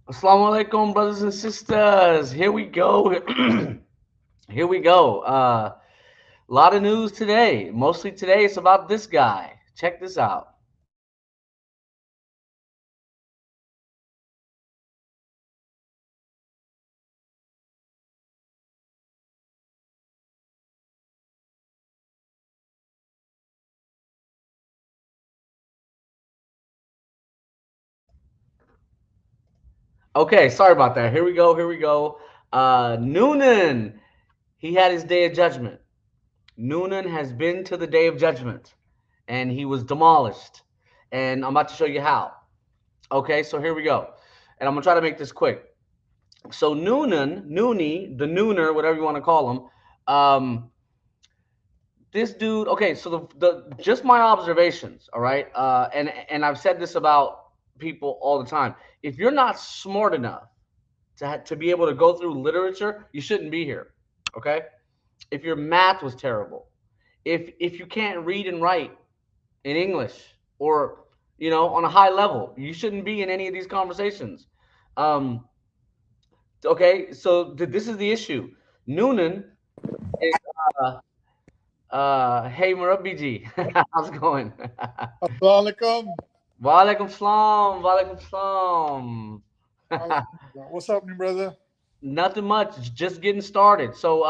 Assalamu alaikum, brothers and sisters. Here we go. Here we go. A lot of news today. Mostly today, it's about this guy. Check this out. Okay, sorry about that. Here we go. Here we go. Noonan, he had his day of judgment. Noonan has been to the day of judgment, and he was demolished. And I'm about to show you how. Okay, so here we go. And I'm gonna try to make this quick. So Noonie, the Nooner, whatever you want to call him, this dude. Okay, so the just my observations. All right, and I've said this about people all the time. If you're not smart enough to be able to go through literature, you shouldn't be here. Okay, if your math was terrible, if you can't read and write in English or on a high level, you shouldn't be in any of these conversations. Um, okay, so this is the issue. Noonan is hey Murabbi ji, how's it going? Assalamualaikum. Walaikum salam. What's happening, brother? Nothing much, just getting started. So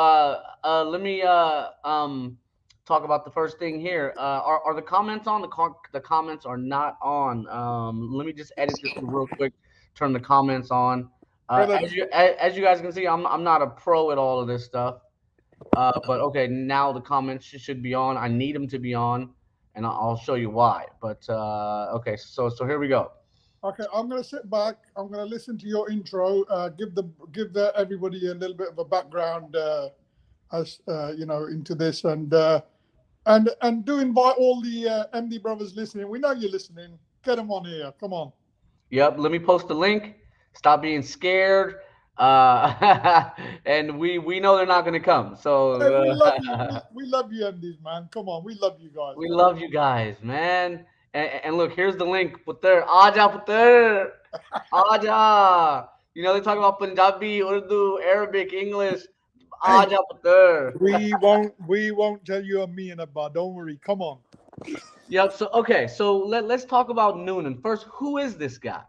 let me talk about the first thing here. Are the comments on? The comments are not on. Let me just edit this real quick. Turn the comments on. Brother, As you guys can see, I'm not a pro at all of this stuff. But okay, now the comments should be on. I need them to be on, and I'll show you why. But okay, so here we go. okay, I'm gonna sit back. I'm gonna listen to your intro. Give the everybody a little bit of a background, as into this, and do invite all the MD brothers listening. We know you're listening. Get them on here. Come on. Yep, let me post the link. Stop being scared. And we know they're not going to come. Hey, we So love you. We love you, MDs, man. Come on, we love you guys. we Come on. love you guys, man. And look, here's the link. Putter, Aja putter, Aja. They talk about Punjabi, Urdu, Arabic, English. Hey, Aja putter. we won't tell you a me and a bar. Don't worry. Come on. Yep. So okay. So let's talk about Noonan first. Who is this guy?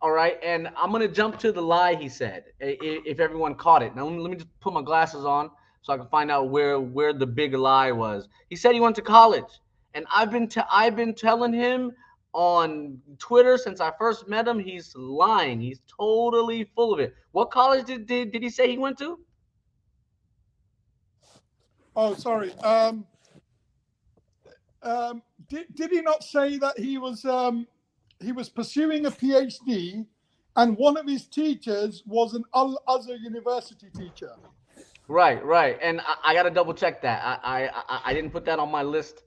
All right, and I'm gonna jump to the lie he said. If everyone caught it, now let me just put my glasses on so I can find out where the big lie was. He said he went to college, and I've been telling him on Twitter since I first met him. He's lying. He's totally full of it. What college did he say he went to? Oh, sorry. Did he not say that he was pursuing a PhD, and one of his teachers was an Al Azhar University teacher? Right, right. And I got to double check that. I didn't put that on my list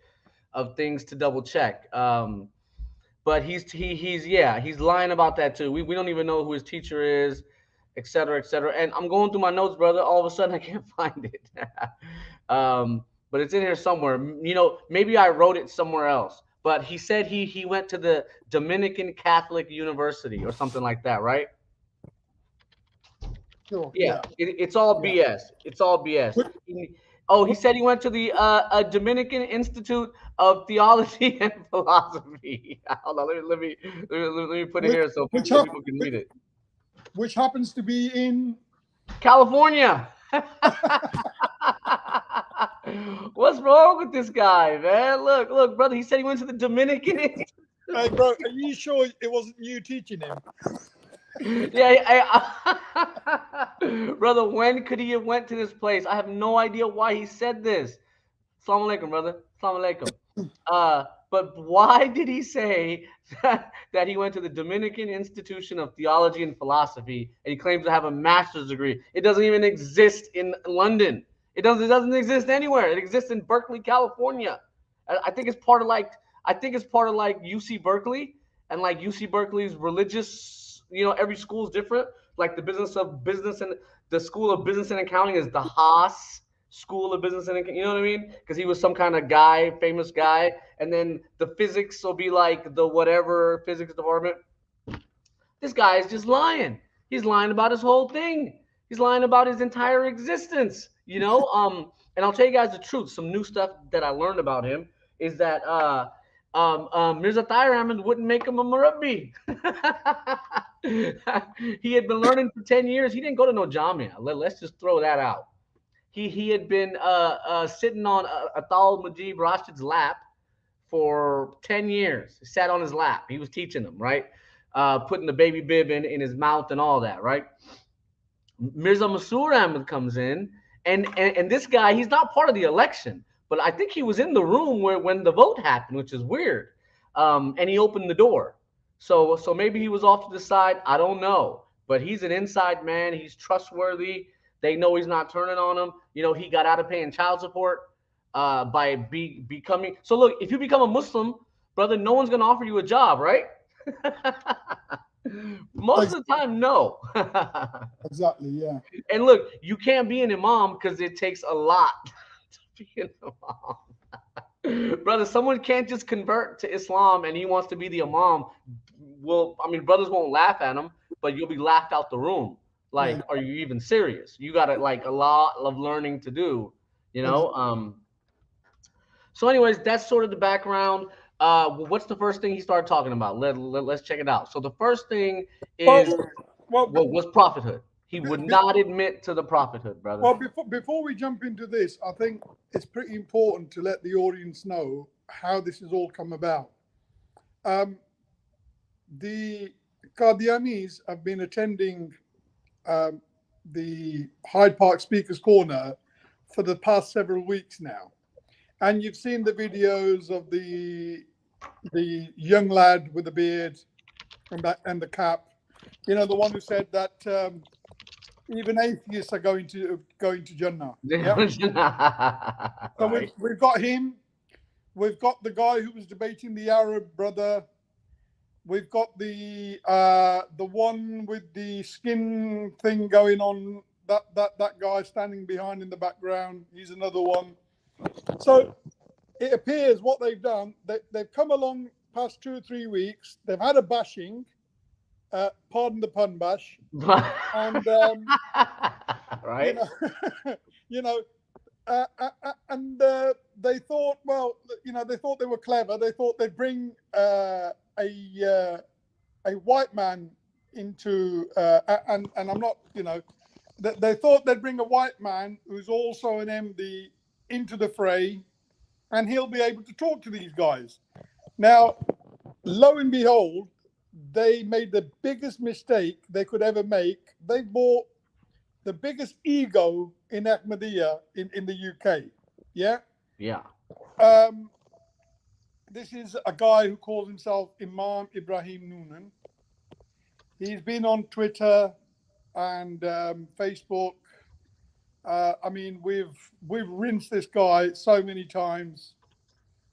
of things to double check. But he's yeah, he's lying about that too. We don't even know who his teacher is, et cetera, et cetera. And I'm going through my notes, brother. All of a sudden, I can't find it. But it's in here somewhere. Maybe I wrote it somewhere else. But he said he went to the Dominican Catholic University or something like that, right? Sure. Yeah, Yeah. it's all Yeah. BS. It's all BS. Which, Oh, he said he went to the Dominican Institute of Theology and Philosophy. Hold on, let me put it which, here which, so hap- people can which read it. which happens to be in. California. What's wrong with this guy, man? Look, brother. He said he went to the Dominican. Hey, bro, are you sure it wasn't you teaching him? Yeah, brother. When could he have went to this place? I have no idea why he said this. Assalamu alaikum, brother. Assalamu alaikum. But why did he say that he went to the Dominican Institution of Theology and Philosophy and he claims to have a master's degree? It doesn't even exist in London. It doesn't exist anywhere. It exists in Berkeley, California. I think it's part of like UC Berkeley, and like UC Berkeley's religious. Every school is different. Like the School of Business and Accounting is the Haas School of Business and you know what I mean? Because he was some kind of guy, famous guy, and then the physics will be like the whatever physics department. This guy is just lying. He's lying about his whole thing. He's lying about his entire existence. And I'll tell you guys the truth. Some new stuff that I learned about him is that Mirza Tahir Ahmed wouldn't make him a murabbi. He had been learning for 10 years. He didn't go to no jamia. Let's just throw that out. He had been sitting on Atal Mujib Rashid's lap for 10 years. He sat on his lap. He was teaching them, right? Putting the baby bib in his mouth and all that, right? Mirza Masroor Ahmed comes in, and this guy, he's not part of the election, but I think he was in the room when the vote happened, which is weird. And he opened the door. So maybe he was off to the side. I don't know. But he's an inside man. He's trustworthy. They know he's not turning on them. He got out of paying child support by becoming. So look, if you become a Muslim, brother, no one's going to offer you a job, right? Most of the time, no. Exactly, yeah. And look, you can't be an imam because it takes a lot to be an imam. Brother, someone can't just convert to Islam and he wants to be the imam. Well, I mean, brothers won't laugh at him, but you'll be laughed out the room. Like, are you even serious? You got a lot of learning to do, So anyways, that's sort of the background. What's the first thing he started talking about? Let's check it out. So the first thing is was prophethood. He would not admit to the prophethood, brother. Well, before we jump into this, I think it's pretty important to let the audience know how this has all come about. The Qadianis have been attending the Hyde Park Speakers Corner for the past several weeks now. And you've seen the videos of the young lad with the beard and the cap. The one who said that even atheists are going to Jannah. Yep. So we've got him. We've got the guy who was debating the Arab brother. We've got the one with the skin thing going on. That guy standing behind in the background. He's another one. So it appears what they've done, they've come along past 2 or 3 weeks. They've had a bashing, pardon the pun bash, and right, and they thought, well, they thought they were clever. They thought they'd bring a white man into, and I'm not, they thought they'd bring a white man who's also an MD into the fray, and he'll be able to talk to these guys. Now, lo and behold, they made the biggest mistake they could ever make. They bought the biggest ego in Ahmadiyya in the UK. Yeah? Yeah. This is a guy who calls himself Imam Ibrahim Noonan. He's been on Twitter and Facebook. I mean, we've rinsed this guy so many times.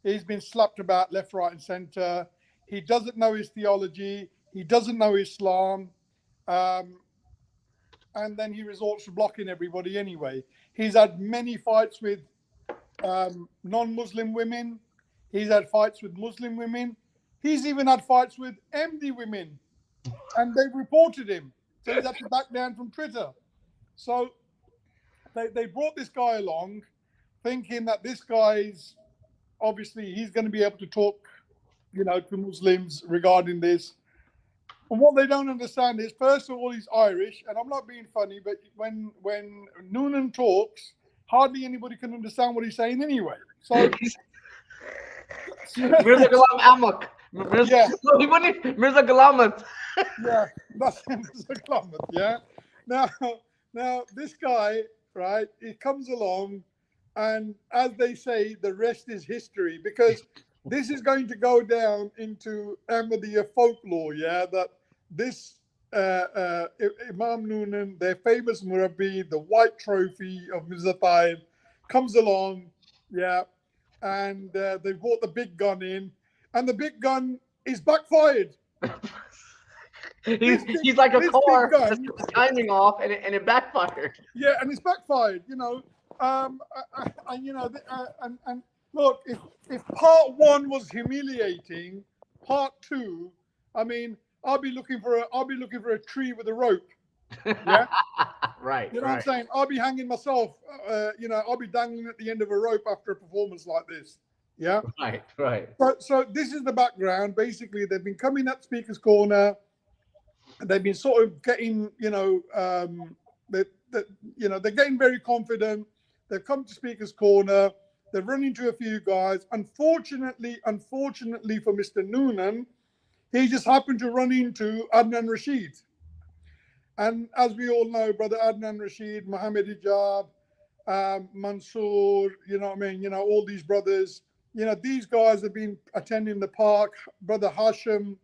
He's been slapped about left, right, and center. He doesn't know his theology. He doesn't know Islam. And then he resorts to blocking everybody anyway. He's had many fights with non-Muslim women. He's had fights with Muslim women. He's even had fights with MD women. And they've reported him. So he's had to back down from Twitter. So they brought this guy along thinking that this guy's, obviously, he's going to be able to talk, to Muslims regarding this. And what they don't understand is, first of all, he's Irish. And I'm not being funny, but when Noonan talks, hardly anybody can understand what he's saying anyway. So... Mirza Ghulam Ahmad. Mirza Ghulam. Yeah, that's Mirza Ghulam. Yeah. Now this guy, right? He comes along, and as they say, the rest is history, because this is going to go down into Ahmadiyya folklore. Yeah, that this Imam Noonan, their famous Murabbi, the white trophy of Mirza Tahir, comes along. Yeah. And they brought the big gun in, and the big gun is backfired. he's like a car that's timing off, and it backfired. Yeah, and it's backfired. And look, if part one was humiliating, part two, I mean, I'll be looking for a tree with a rope. Yeah, Right, you know what I'm right, saying? I'll be hanging myself. I'll be dangling at the end of a rope after a performance like this. Yeah. right, right. So this is the background. Basically, they've been coming at Speaker's Corner. They've been sort of getting, they're getting very confident. They've come to Speaker's Corner. They've run into a few guys. Unfortunately for Mr. Noonan, he just happened to run into Adnan Rashid. And as we all know, brother Adnan Rashid, Mohammed Hijab, Mansour, you know what I mean? All these brothers, these guys have been attending the park. Brother Hashim,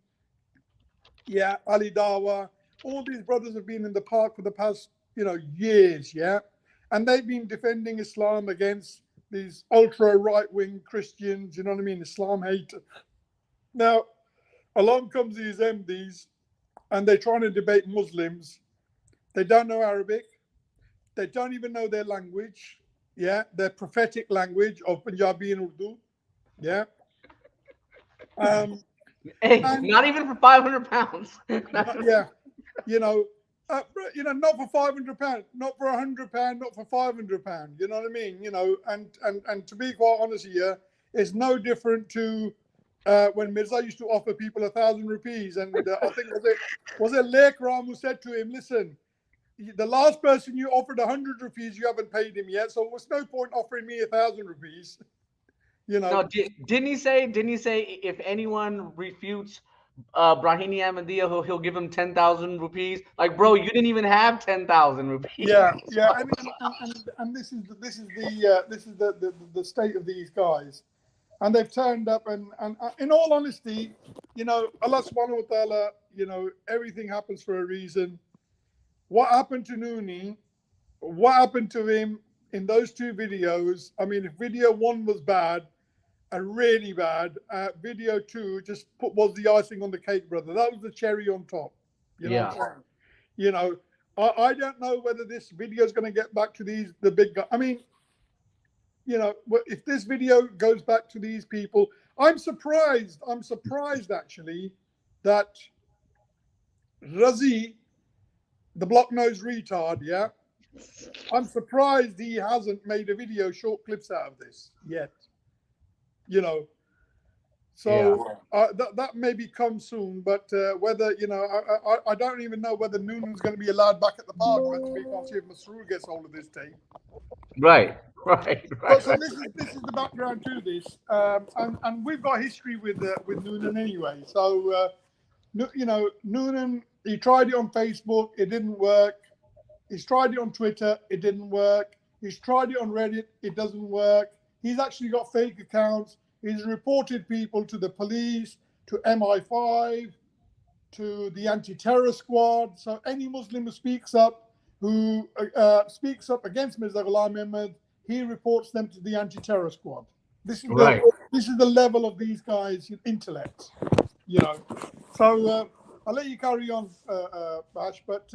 yeah, Ali Dawa, all these brothers have been in the park for the past, years, yeah? And they've been defending Islam against these ultra right-wing Christians, you know what I mean? Islam hate. Now, along comes these MDs, and they're trying to debate Muslims. They don't know Arabic. They don't even know their language. Yeah, their prophetic language of Punjabi and Urdu. Yeah. Hey, And not even for 500 pounds. yeah, you know, not for £500, not for £100, not for £500. You know what I mean? And to be quite honest here, it's no different to when Mirza used to offer people 1,000 rupees, and I think was it Lekram who said to him, "Listen, the last person you offered 100 rupees, you haven't paid him yet, so what's no point offering me 1,000 rupees." No, didn't he say? Didn't he say if anyone refutes Brahini Ahmadiyya, he'll give him 10,000 rupees? Like, bro, you didn't even have 10,000 rupees. Yeah, yeah, and this is the state of these guys, and they've turned up, and in all honesty, Allah Subhanahu wa Taala, everything happens for a reason. What happened to Nooni? What happened to him in those two videos? I mean, if video one was bad and really bad, video two was the icing on the cake, brother. That was the cherry on top. You know what I'm saying? I don't know whether this video is going to get back to the big guys. I mean, if this video goes back to these people, I'm surprised actually that Razi, the block nose retard, yeah, I'm surprised he hasn't made a video short clips out of this yet. So that maybe come soon, but whether I don't even know whether Noonan's going to be allowed back at the park. But we can't see if Masroor gets hold of this tape. Right. So this is the background to this, and we've got history with Noonan anyway. So Noonan, he tried it on Facebook, it didn't work. He's tried it on Twitter, it didn't work. He's tried it on Reddit, it doesn't work. He's actually got fake accounts. He's reported people to the police, to MI5, to the anti-terror squad. So any Muslim who speaks up against Mirza Ghulam Ahmad, he reports them to the anti-terror squad. This is the level of these guys' intellect, So I'll let you carry on, Bash, but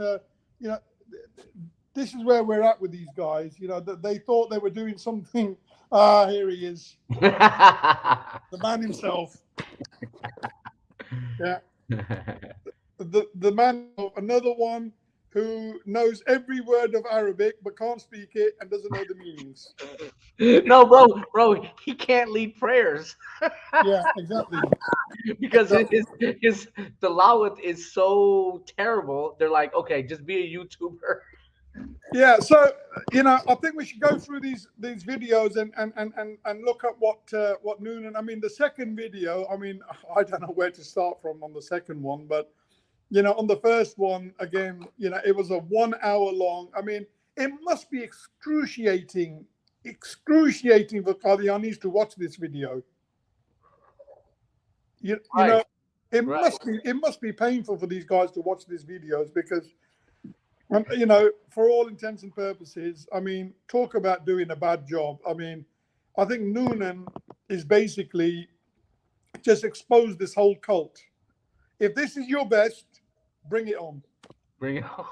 this is where we're at with these guys. They thought they were doing something. Here he is, the man himself. Yeah, the man, another one who knows every word of Arabic but can't speak it and doesn't know the meanings. No, bro, he can't lead prayers. Yeah, exactly. Because his tilawat is so terrible. They're like, okay, just be a YouTuber. Yeah, so I think we should go through these videos and look at what Noonan. I mean, the second video. I mean, I don't know where to start from on the second one, but on the first one, again, it was a 1 hour long. I mean, it must be excruciating for Qadianis to watch this video. It must be painful for these guys to watch these videos because. For all intents and purposes, I mean, talk about doing a bad job. I mean, I think Noonan is basically just exposed this whole cult. If this is your best, bring it on. Bring it on.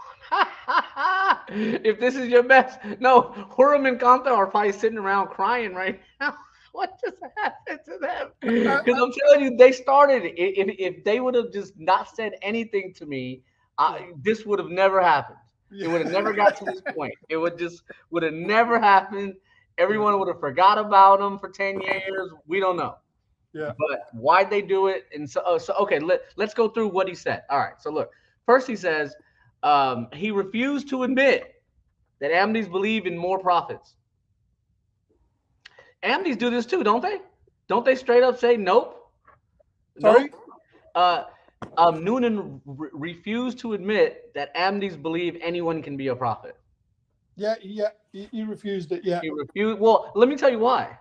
If this is your best, no, Huram and Kanta are probably sitting around crying right now. What just happened to them? I, Because I'm telling you, they started it. If they would have just not said anything to me, this would have never happened. It would have never got to this point. It would have never happened. Everyone would have forgot about them for 10 years. We don't know. yeah. But why'd they do it? And so okay, let's go through what he said. All right. So look, first he says he refused to admit that Ahmadis believe in more prophets. Ahmadis do this too, don't they? Don't they straight up say nope? Sorry. Nope. Noonan refused to admit that Ahmadis believe anyone can be a prophet. Yeah, yeah. He refused it. Yeah. He refused. Well, let me tell you why.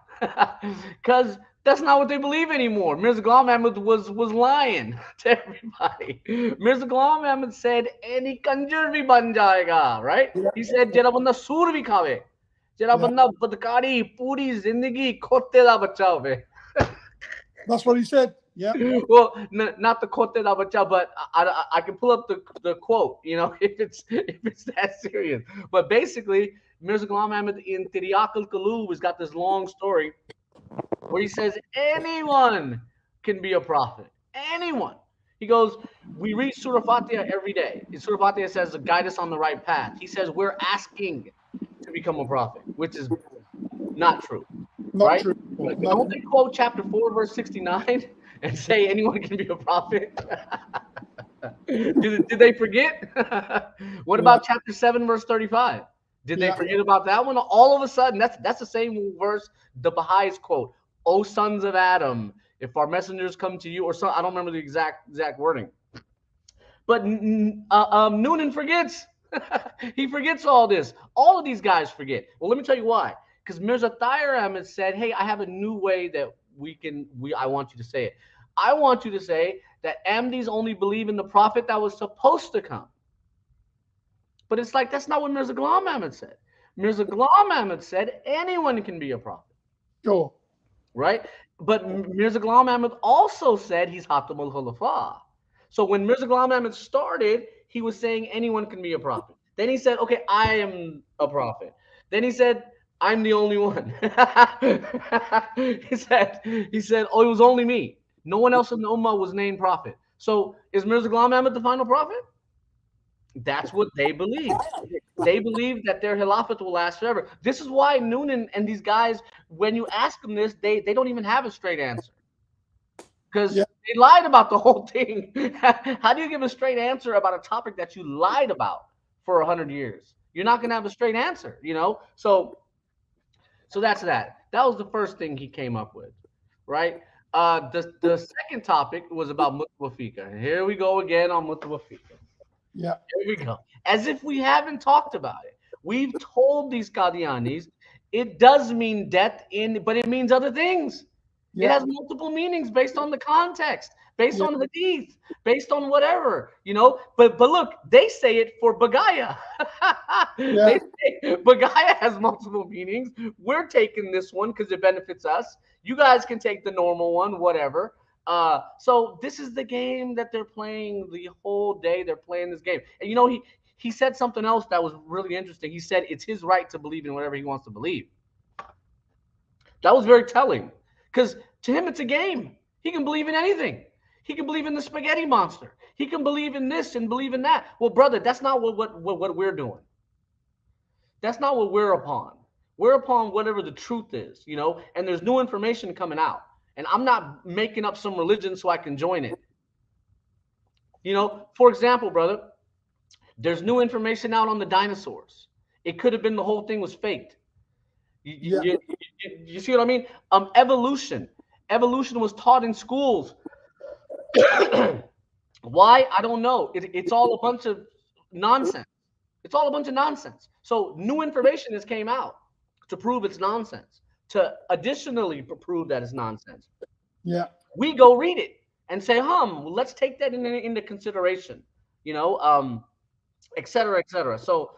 Because that's not what they believe anymore. Mirza Ghulam Ahmad was lying to everybody. Mirza Ghulam Ahmad said any kanjar bhi ban jayega, right? Yeah. He said jera banda sur bhi khave, jera banda badkari puri zindagi khote da bacha hove. That's what he said. Yeah. Well, not the quote that bacha, but I can pull up the quote, you know, if it's that serious. But basically, Mirza Ghulam Ahmad in Tiryak al-Qulub has got this long story where he says anyone can be a prophet. Anyone. He goes, we read Surah Fatiha every day. Surah Fatiha says, guide us on the right path. He says, we're asking to become a prophet, which is not true. Not right? true. Don't they quote chapter 4, verse 69 and say anyone can be a prophet? Did they forget? What about chapter 7, verse 35? Did they forget about that one? All of a sudden, that's the same verse the Baha'is quote. O sons of Adam, if our messengers come to you, or some, I don't remember the exact wording. But Noonan forgets. He forgets all this. All of these guys forget. Well, let me tell you why. Because Mirza Tahir Ahmad said, hey, I have a new way that I want you to say it. I want you to say that Ahmadis only believe in the prophet that was supposed to come. But it's like, that's not what Mirza Ghulam Ahmad said. Mirza Ghulam Ahmad said anyone can be a prophet. Sure. Right? But Mirza Ghulam Ahmad also said he's Hatam al-Khulafa. So when Mirza Ghulam Ahmad started, he was saying anyone can be a prophet. Then he said, okay, I am a prophet. Then he said, I'm the only one. he said, oh, it was only me. No one else in the Ummah was named prophet. So is Mirza Ghulam Ahmad the final prophet? That's what they believe. They believe that their Khilafat will last forever. This is why Noonan and these guys, when you ask them this, they don't even have a straight answer. Because they lied about the whole thing. How do you give a straight answer about a topic that you lied about for 100 years? You're not going to have a straight answer, you know? So that's that. That was the first thing he came up with, right? The second topic was about Mutawafika. Here we go again on Mutawafika. Yeah. Here we go. As if we haven't talked about it. We've told these Qadianis it does mean death but it means other things. Yeah. It has multiple meanings based on the context, based on hadith, based on whatever, you know. But look, they say it for Bagaya. They say Bagaya has multiple meanings. We're taking this one because it benefits us. You guys can take the normal one, whatever. So this is the game that they're playing the whole day. They're playing this game. And you know, he said something else that was really interesting. He said it's his right to believe in whatever he wants to believe. That was very telling. Because to him, it's a game. He can believe in anything. He can believe in the spaghetti monster. He can believe in this and believe in that. Well, brother, that's not what we're doing. That's not what we're upon. We're upon whatever the truth is, you know, and there's new information coming out. And I'm not making up some religion so I can join it. You know, for example, brother, there's new information out on the dinosaurs. It could have been the whole thing was faked. You see what I mean? Evolution was taught in schools. Why? I don't know. It's all a bunch of nonsense. It's all a bunch of nonsense. So new information has came out to prove it's nonsense, to additionally prove that it's nonsense. Yeah. We go read it and say, let's take that into consideration, you know, et cetera, et cetera. So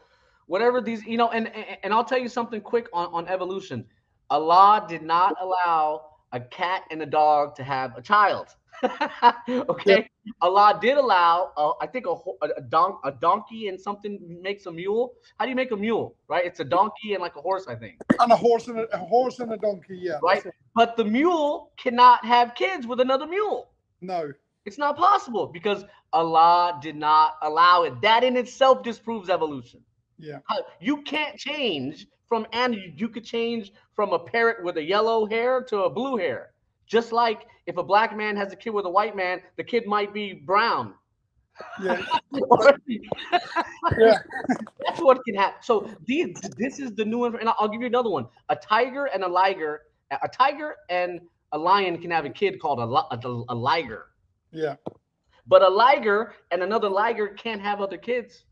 whatever these, you know, and I'll tell you something quick on evolution. Allah did not allow a cat and a dog to have a child. Yeah. Okay, Allah did allow, I think a donkey and something makes a mule. How do you make a mule? Right, it's a donkey and like a horse, I think. And a horse and a donkey. Yeah, Right, that's right. but the mule cannot have kids with another mule. No. It's not possible because Allah did not allow it. That in itself disproves evolution. Yeah. You can't change from and you could change from a parrot with a yellow hair to a blue hair. Just like if a black man has a kid with a white man, the kid might be brown. Yeah. That's Yeah. what can happen. So this is the new and I'll give you another one. A tiger and a tiger and a lion can have a kid called a liger. Yeah. But a liger and another liger can't have other kids.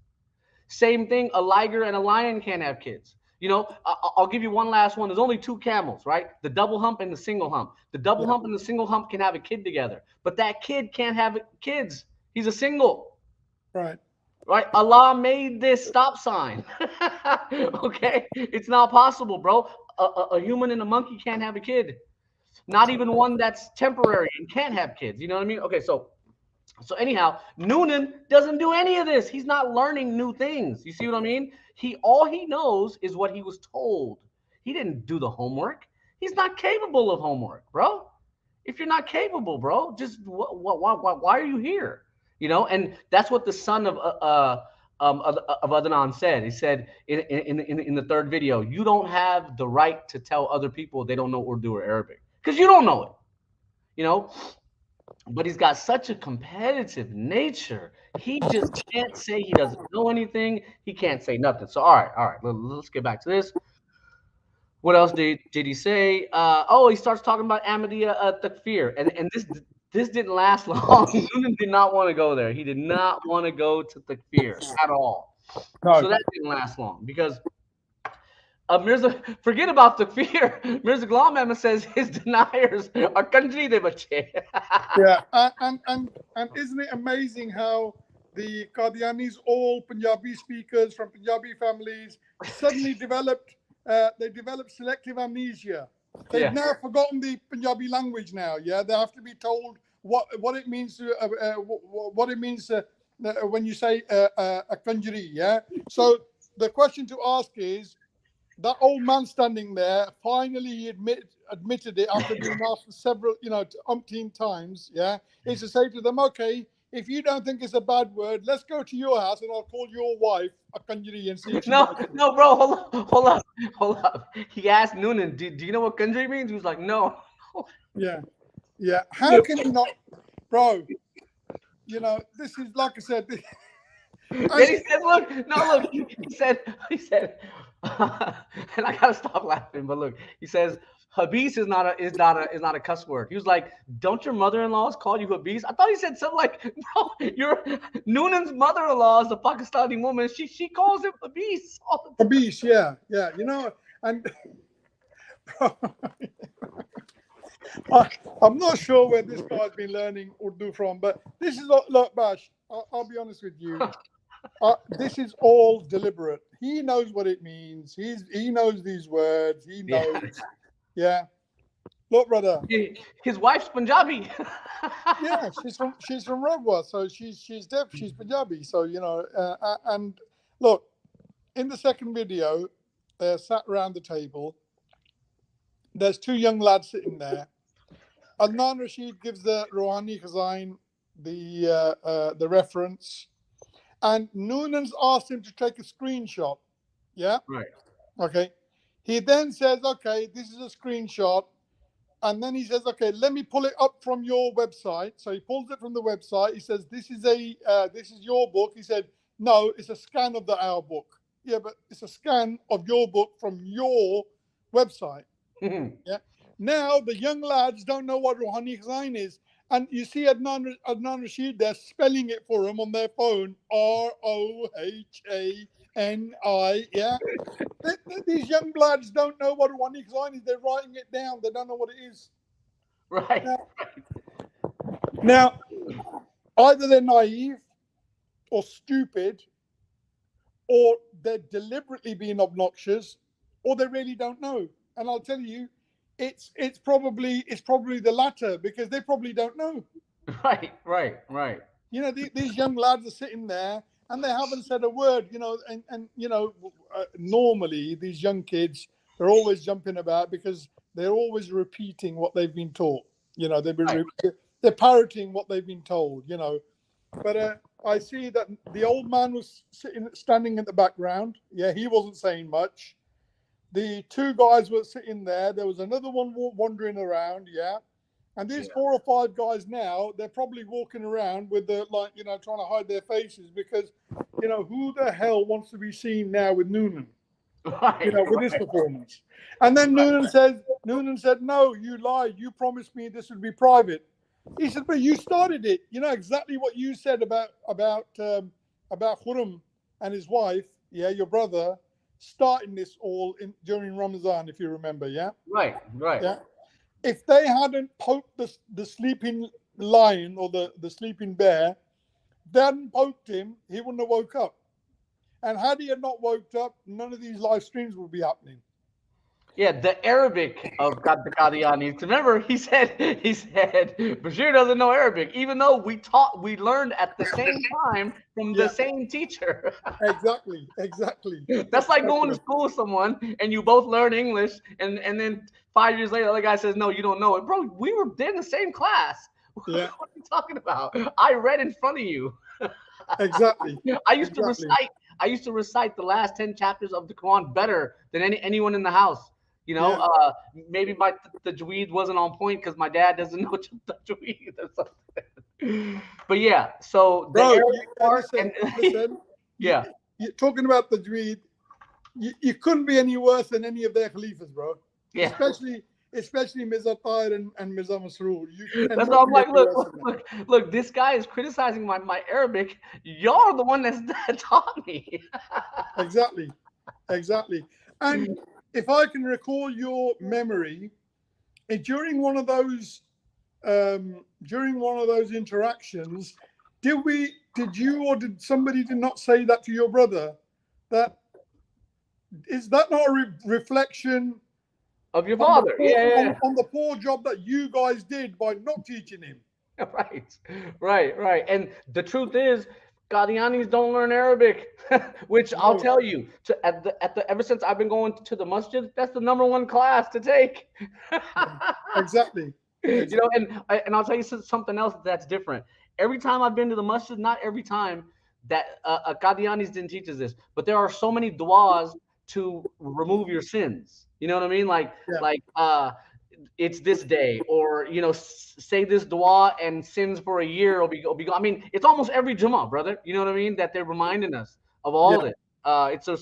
Same thing, a liger and a lion can't have kids. You know, I'll give you one last one. There's only two camels, right? The double hump and the single hump. The double Yeah. hump and the single hump can have a kid together, but that kid can't have kids. He's a single, Right. right? Allah made this stop sign. Okay, it's not possible, bro. A human and a monkey can't have a kid. Not even one that's temporary and can't have kids. You know what I mean? Okay, so anyhow, Noonan doesn't do any of this. He's not learning new things. You see what I mean? All he knows is what he was told. He didn't do the homework. He's not capable of homework, bro. If you're not capable, bro, just why are you here? You know, and that's what the son of Adnan said. He said in the third video, you don't have the right to tell other people they don't know Urdu or Arabic because you don't know it. You know, but he's got such a competitive nature. He just can't say he doesn't know anything. He can't say nothing. So all right, let's get back to this. What else did he say? He starts talking about Ahmadiyya Takfir, and this didn't last long. Noonan did not want to go there. He did not want to go to Takfir at all. No. So that didn't last long because Mirza, forget about Takfir. Mirza Ghulam Ahmad says his deniers are country de bache. Yeah. And isn't it amazing how the Qadianis, all Punjabi speakers from Punjabi families, suddenly developed selective amnesia. They've Yeah. now forgotten the Punjabi language now. Yeah, they have to be told what it means to what it means when you say a kanjri. Yeah. So the question to ask is, that old man standing there, finally he admitted it after being asked several, umpteen times. Yeah, is to say to them, okay, if you don't think it's a bad word, let's go to your house and I'll call your wife a kanjri and see if she likes it. No, bro, hold up. He asked Noonan, do you know what country means? He was like, no. Yeah, yeah. How can you not, bro? This is like I said. Then he said, look, he said, and I gotta stop laughing, but look, he says, Habis is not a cuss word. He was like, don't your mother-in-laws call you Habis? I thought he said something like, bro, your Noonan's mother-in-law is a Pakistani woman. She calls him Habis all the time. Habis, yeah. And I'm not sure where this guy's been learning Urdu from, but this is look, Bash. I'll be honest with you. This is all deliberate. He knows what it means. He knows these words. He knows. Yeah. Look, brother. His wife's Punjabi. Yeah, she's from Rabwa, so she's deaf. She's Punjabi, so and look, in the second video, they're sat around the table. There's two young lads sitting there. Adnan Rashid gives the Rouhani Khazain the reference, and Noonan's asked him to take a screenshot. Yeah. Right. Okay. He then says, okay, this is a screenshot. And then he says, okay, let me pull it up from your website. So he pulls it from the website. He says, this is your book. He said, no, it's a scan of our book. Yeah, but it's a scan of your book from your website. Yeah. Now the young lads don't know what Rouhani Khazain is. And you see Adnan Rashid, they're spelling it for him on their phone. Rohani. Yeah. These young lads don't know what Rouhani Khazain is. They're writing it down. They don't know what it is. Right. Now, either they're naive or stupid, or they're deliberately being obnoxious, or they really don't know. And I'll tell you, it's probably the latter, because they probably don't know. Right. You know, these young lads are sitting there and they haven't said a word. You know, and you know, normally these young kids, they're always jumping about because they're always repeating what they've been taught. You know, they're parroting what they've been told. You know, but I see that the old man was standing in the background. Yeah, he wasn't saying much. The two guys were sitting there. There was another one wandering around. Yeah. And these 4 or 5 guys now, they're probably walking around with the, like, you know, trying to hide their faces because, you know, who the hell wants to be seen now with Noonan? You know, with his performance. And then Noonan said, no, you lied. You promised me this would be private. He said, but you started it. You know exactly what you said about Khurram and his wife, yeah, your brother, starting this all during Ramadan, if you remember, yeah? Right. Yeah. If they hadn't poked the sleeping lion or the sleeping bear, they hadn't poked him, he wouldn't have woke up. And had he had not woke up, none of these live streams would be happening. Yeah, the Arabic of the Qadianis. Remember, he said Bashir doesn't know Arabic, even though we learned at the same time from the same teacher. Exactly. That's like going to school with someone and you both learn English, and then 5 years later, the other guy says, no, you don't know it. Bro, we were in the same class. Yeah. What are you talking about? I read in front of you. Exactly. I used to recite the last 10 chapters of the Quran better than anyone in the house. You know, maybe my tajweed wasn't on point because my dad doesn't know tajweed or something. But yeah, so bro, listen, yeah, you're talking about tajweed. You couldn't be any worse than any of their Khalifas, bro. Yeah, especially Mirza Tahir and Mirza Masroor. That's why I'm like, look, this guy is criticizing my Arabic. Y'all are the one that taught me. Exactly. And if I can recall your memory, during one of those interactions, did you or did somebody not say that to your brother? That is that not a reflection of your father? On the poor job that you guys did by not teaching him. Right. And the truth is, Qadianis don't learn Arabic, which I'll tell you. Ever since I've been going to the masjid, that's the #1 class to take. Exactly. You know, and I'll tell you something else that's different. Every time I've been to the masjid, not every time that Qadianis didn't teach us this, but there are so many du'as to remove your sins. You know what I mean? Like it's this day, or you know, say this dua and sins for a year will be gone. I mean, it's almost every Jummah, brother. You know what I mean? That they're reminding us of all this. It's a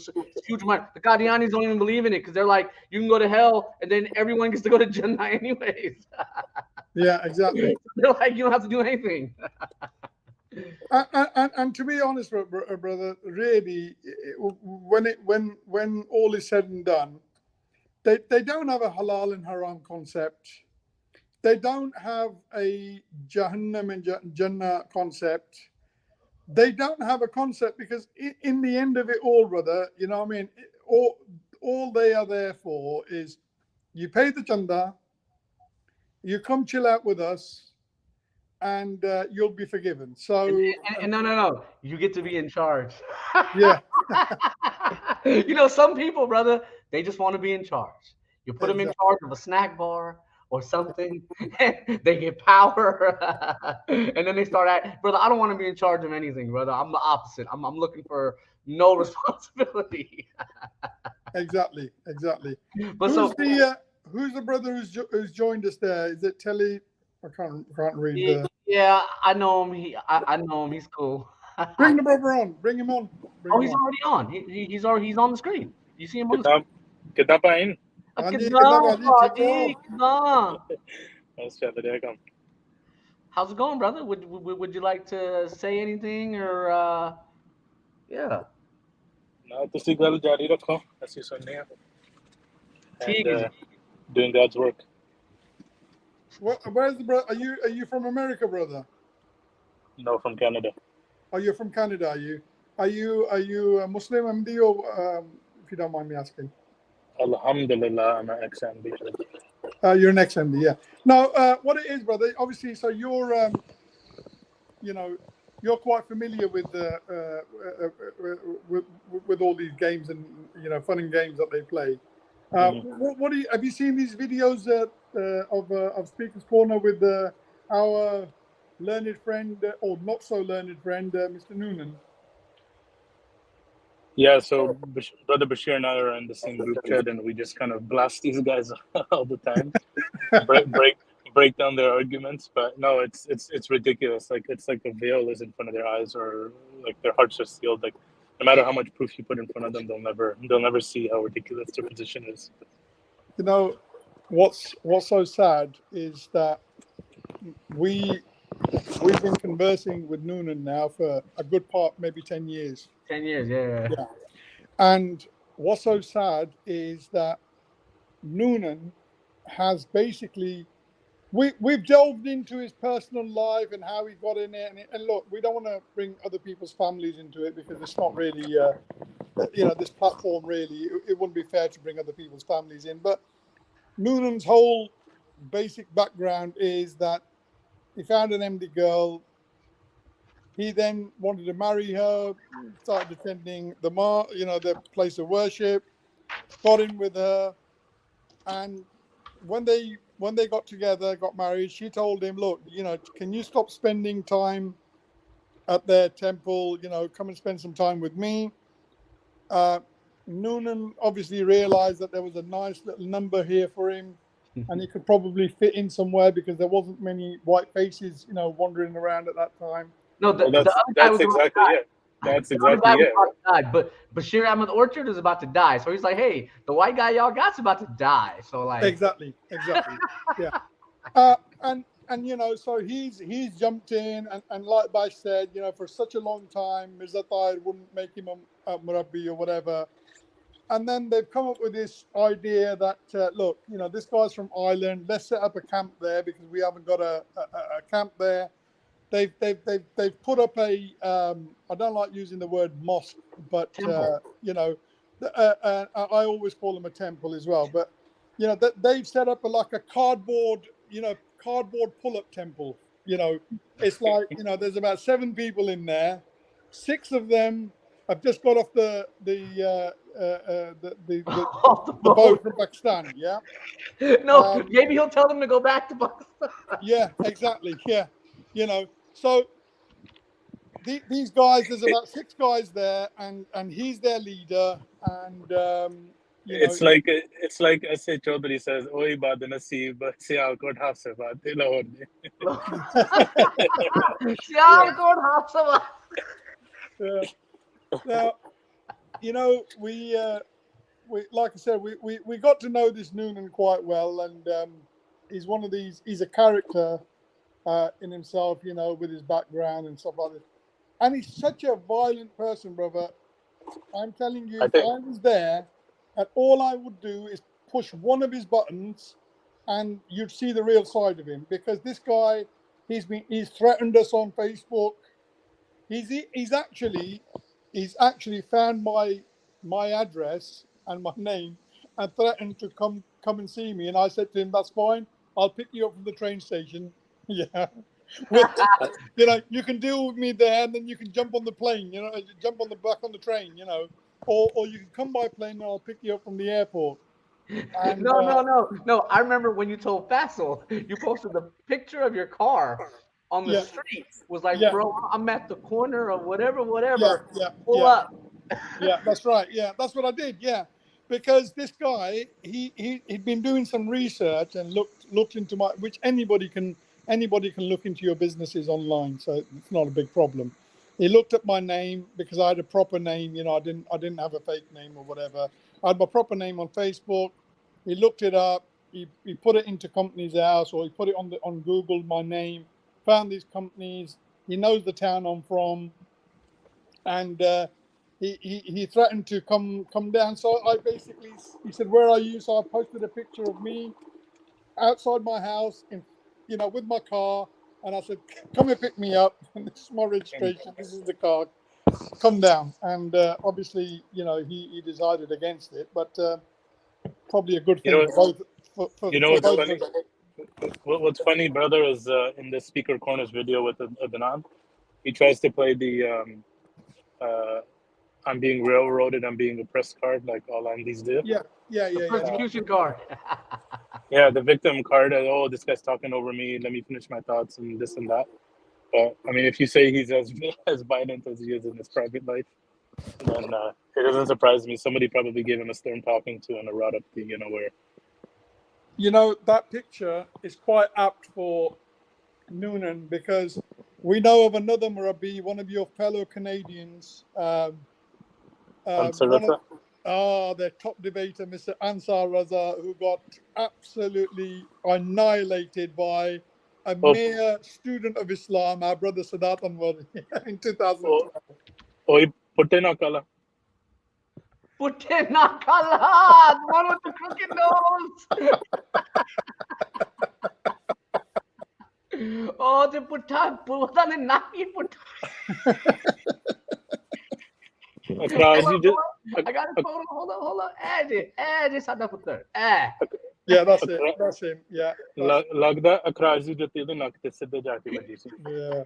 huge amount. The Qadianis don't even believe in it because they're like, you can go to hell and then everyone gets to go to Jannah anyways. Yeah, exactly. They're like, you don't have to do anything. And to be honest, brother, really, when all is said and done, they don't have a halal and haram concept. They don't have a Jahannam and Jannah concept. They don't have a concept because in the end of it all, brother, you know what I mean? All they are there for is you pay the chanda, you come chill out with us, and you'll be forgiven. So and no, you get to be in charge. Yeah. You know, some people, brother, they just want to be in charge. You put them in charge of a snack bar or something, and they get power, and then they start at, brother, I don't want to be in charge of anything, brother. I'm the opposite. I'm looking for no responsibility. Exactly. But who's the brother who's joined us there? Is it Telly? I can't read. Yeah, I know him. I know him. He's cool. Bring the brother on. Bring him on. He's already on. He's on the screen. You see him on the screen. कितना pine? How's it going, brother? Would you like to say anything or yeah? No, ਤੁਸੀਂ ਗੱਲ ਜਾਰੀ ਰੱਖੋ. ਅਸੀਂ ਸੁਣਨੇ ਆ. And doing God's work. Where's the brother? Are you from America, brother? No, from Canada. Oh, you're from Canada, are you? Are you a Muslim, Ahmadi, or if you don't mind me asking? Alhamdulillah, I'm an ex-Ahmadi. You're an ex-MD, yeah. Now, what it is, brother, obviously, so you're, you know, you're quite familiar with the with all these games and, you know, fun and games that they play. What do you, have you seen these videos of Speaker's Corner with our learned friend, or not so learned friend, Mr. Noonan? Yeah, so Brother Bashir and I are in the same group chat, and we just kind of blast these guys all the time, break down their arguments. But no, it's ridiculous. Like, it's like a veil is in front of their eyes, or like their hearts are sealed. Like, no matter how much proof you put in front of them, they'll never see how ridiculous their position is. You know, what's so sad is that we've been conversing with Noonan now for a good part, maybe 10 years. 10 years, yeah. And what's so sad is that Noonan has basically, we've delved into his personal life and how he got in it. And look, we don't want to bring other people's families into it, because it's not really, you know, this platform really, it wouldn't be fair to bring other people's families in. But Noonan's whole basic background is that he found an MD girl. He then wanted to marry her, started attending the place of worship, got in with her, and when they got together, got married, she told him, look, you know, can you stop spending time at their temple, you know, come and spend some time with me. Noonan obviously realized that there was a nice little number here for him, and he could probably fit in somewhere, because there wasn't many white faces, you know, wandering around at that time. No, the other guy was exactly it. That's exactly it. But Bashir Ahmed Orchard is about to die, so he's like, "Hey, the white guy y'all got's about to die." So like, exactly, yeah. And you know, so he's jumped in, and like Bash said, you know, for such a long time, Mirza Tahir wouldn't make him a murabbi or whatever. And then they've come up with this idea that, look, you know, this guy's from Ireland. Let's set up a camp there, because we haven't got a camp there. They've put up a I don't like using the word mosque, but you know, I always call them a temple as well. But you know, they've set up like a cardboard pull-up temple. You know, it's like, you know, there's about 7 people in there. 6 of them have just got off the boat from Pakistan. Yeah. No, maybe he'll tell them to go back to Pakistan. Yeah, exactly. Yeah, you know. So these guys, there's about 6 guys there, and he's their leader, and you know, it's like S.A. Chaudhary says, "Oi baad nasib, Sialkot hafse baad Lahore." Sialkot hafse. Now, you know, we like I said, we got to know this Noonan quite well, and he's one of these. He's a character in himself, you know, with his background and stuff like this. And he's such a violent person, brother. I'm telling you, if I was there, and all I would do is push one of his buttons, and you'd see the real side of him. Because this guy, he's threatened us on Facebook. He's actually found my address and my name, and threatened to come and see me. And I said to him, "That's fine. I'll pick you up from the train station." Yeah. You know, you can deal with me there, and then you can jump on the plane, you know, jump on the back on the train, you know, or you can come by plane and I'll pick you up from the airport. And, no. I remember when you told Faisal, you posted the picture of your car on the street. Was like, bro, I'm at the corner of whatever. Pull up. Yeah, that's right. Yeah, that's what I did. Yeah, because this guy, he'd been doing some research and looked into which anybody can look into your businesses online, so it's not a big problem. He looked at my name, because I had a proper name, you know, I didn't have a fake name or whatever. I had my proper name on Facebook. He looked it up. He put it into Companies House, or he put it on Google, my name, found these companies. He knows the town I'm from, and he threatened to come down. So he said, "Where are you?" So I posted a picture of me outside my house, you know, with my car, and I said, "Come and pick me up. This is my registration. This is the car. Come down." And obviously, you know, he decided against it, but probably a good thing You know for what's both funny? of us. What's funny, brother, is in the Speaker Corners video with Adnan, he tries to play the I'm being railroaded, I'm being oppressed card, like all Andes do. The persecution card. Yeah, the victim card. Oh, this guy's talking over me. Let me finish my thoughts and this and that. But I mean, if you say he's as as violent as he is in his private life, then it doesn't surprise me. Somebody probably gave him a stern talking to and a rod up the where. You know, that picture is quite apt for Noonan, because we know of another Murabi, one of your fellow Canadians, Ansar one Raza. of their top debater, Mr. Ansar Raza, who got absolutely annihilated by a Oh, mere student of Islam, our brother Sadat Anwar, in 2012. oi, putte na kala. Putte Nakala, the one with the crooked nose. Oh, the putta, putta ne naki putta. I got a photo. Hold on. Eh, sada putter. Eh. Yeah, that's it. That's him. Yeah. Lagda akrazi jati the nak te sidhe jaake waji si. Yeah.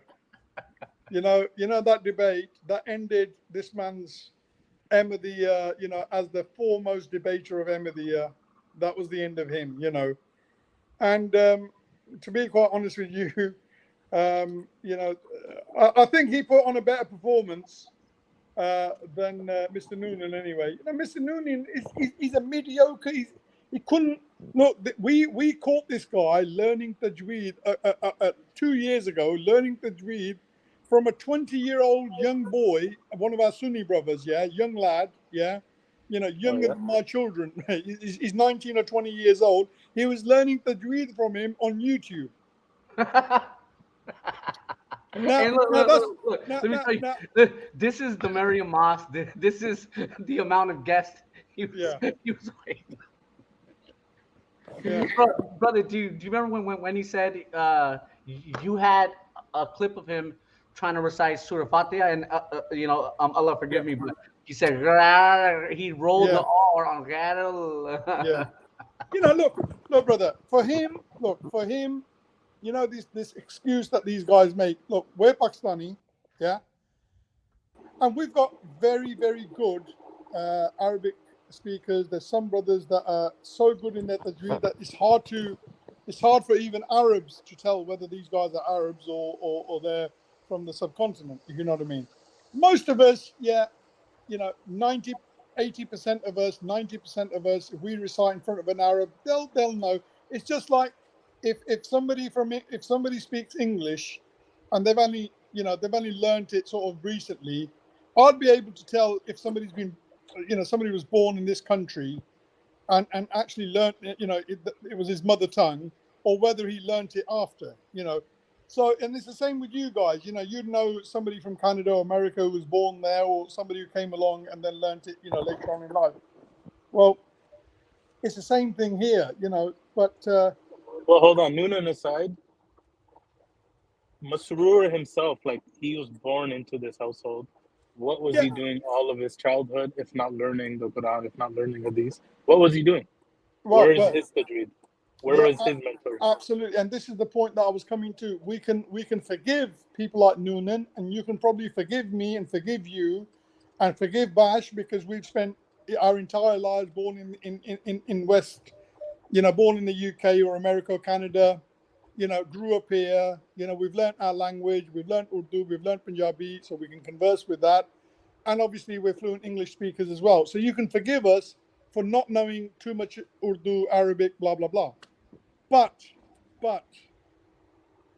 You know that debate that ended this man's Ahmadiyya, as the foremost debater of Ahmadiyya. That was the end of him, And to be quite honest with you, I think he put on a better performance than Mr. Noonan anyway. Mr. Noonan he's a mediocre. He couldn't look. We caught this guy learning tajweed 2 years ago, learning tajweed from a 20-year-old young boy, one of our Sunni brothers, young lad, younger than my children. He's 19 or 20 years old. He was learning tajweed from him on YouTube. Look. Let me tell you. This is the Merriam Mosque. This is the amount of guests he was waiting. Yeah. Brother, do you remember when he said you had a clip of him trying to recite Surah Fatiha, and Allah forgive me, but he said he rolled the R on yeah. Look, brother. For him, this excuse that these guys make. Look, we're Pakistani, and we've got very, very good Arabic speakers. There's some brothers that are so good in their tajweed that it's hard for even Arabs to tell whether these guys are Arabs or they're from the subcontinent, if you know what I mean. Most of us, 90, 80% of us, 90% of us, if we recite in front of an Arab, they'll know. It's just like if somebody speaks English and they've only learned it sort of recently, I'd be able to tell if somebody was born in this country and actually learned, it was his mother tongue, or whether he learned it after, So, and it's the same with you guys. You'd know somebody from Canada or America who was born there, or somebody who came along and then learned it, later on in life. Well, it's the same thing here, but... well, hold on. Noonan aside, Masroor himself, like, he was born into this household. What was he doing all of his childhood, if not learning the Quran, if not learning Hadith? What was he doing? Where is his tajweed? Where is his mentors? Absolutely, and this is the point that I was coming to. We can forgive people like Noonan, and you can probably forgive me and forgive you, and forgive Bash, because we've spent our entire lives born in West, born in the UK or America or Canada, grew up here. We've learnt our language, we've learnt Urdu, we've learnt Punjabi, so we can converse with that, and obviously we're fluent English speakers as well. So you can forgive us for not knowing too much Urdu, Arabic, blah blah blah. But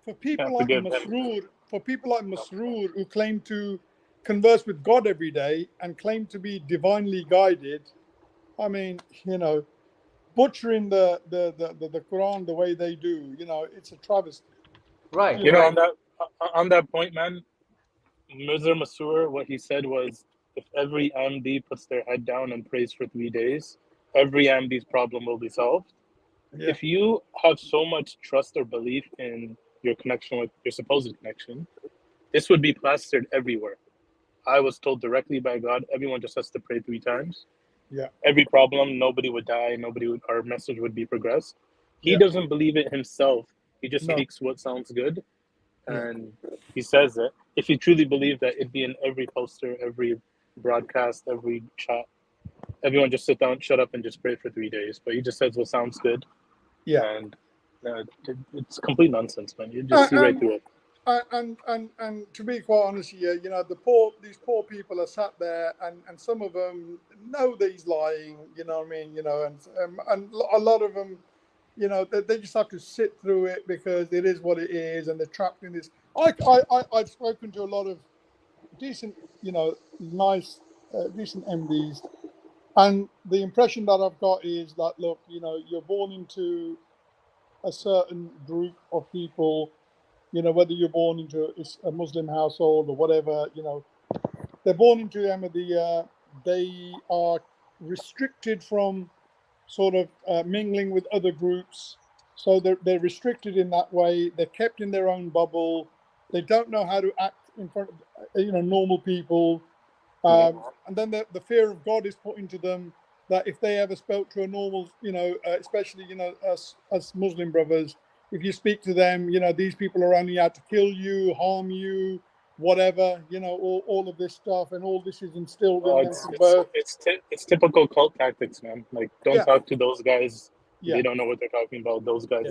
for people like Masroor, who claim to converse with God every day and claim to be divinely guided, I mean, butchering the Quran the way they do, it's a travesty. Right. On that point, man, Mirza Masroor, what he said was, if every Ahmadi puts their head down and prays for 3 days, every Ahmadi's problem will be solved. Yeah. If you have so much trust or belief in your connection with your supposed connection, this would be plastered everywhere. I was told directly by God, everyone just has to pray 3 times. Yeah. Every problem, nobody would die, our message would be progressed. He doesn't believe it himself. He just No. speaks what sounds good, and he says it. If he truly believed that, it'd be in every poster, every broadcast, every chat. Everyone just sit down, shut up, and just pray for 3 days. But he just says what sounds good, and it's complete nonsense, man. You just see right through it. And to be quite honest with you, you know, these poor people are sat there, and some of them know that he's lying. You know what I mean? You know, and a lot of them, you know, they just have to sit through it because it is what it is, and they're trapped in this. I've spoken to a lot of decent, you know, nice, decent MDs, and the impression that I've got is that, look, you know, you're born into a certain group of people. You know, whether you're born into a Muslim household or whatever, you know, they're born into Ahmadiyya. They are restricted from sort of mingling with other groups. So they're restricted in that way. They're kept in their own bubble. They don't know how to act in front of, you know, normal people. And then the fear of God is put into them, that if they ever spoke to a normal, you know, especially, you know, us Muslim brothers, if you speak to them, you know, these people are only out to kill you, harm you, whatever, you know, all of this stuff, and all this is instilled in them from birth. It's typical cult tactics, man. Like, don't talk to those guys. They don't know what they're talking about. Those guys,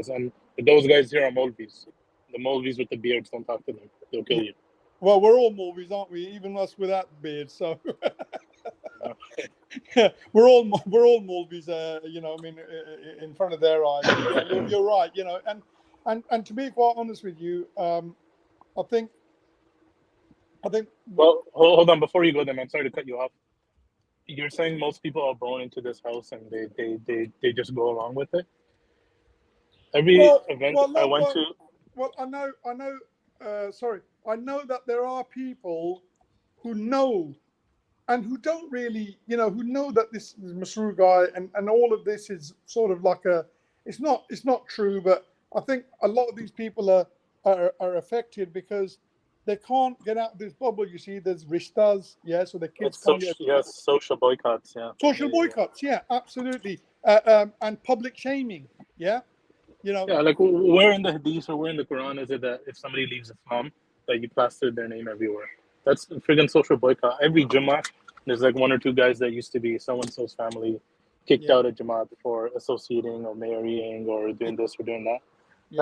and those guys here are Molvis. The Molvis with the beards, don't talk to them. They'll kill you. Well, we're all Molvis, aren't we? Even us without beards. So we're all Molvis. You know, I mean, in front of their eyes. You're right. You know, and to be quite honest with you, I think. Well, hold on. Before you go there, man, sorry to cut you off. You're saying most people are born into this house and they just go along with it. Every event I went to. Well, I know. Sorry, I know that there are people who know and who don't really, you know, who know that this Masroor guy and all of this is sort of like it's not true, but I think a lot of these people are affected because they can't get out of this bubble. You see, there's rishtas, so the kids can't get. Social boycotts, Social boycotts, absolutely, and public shaming, you know. Like where in the Hadith or where in the Quran is it that if somebody leaves Islam, that you plaster their name everywhere? That's friggin' social boycott. Every Jummah, there's like one or two guys that used to be so-and-so's family kicked out of Jamaat for associating or marrying or doing this or doing that.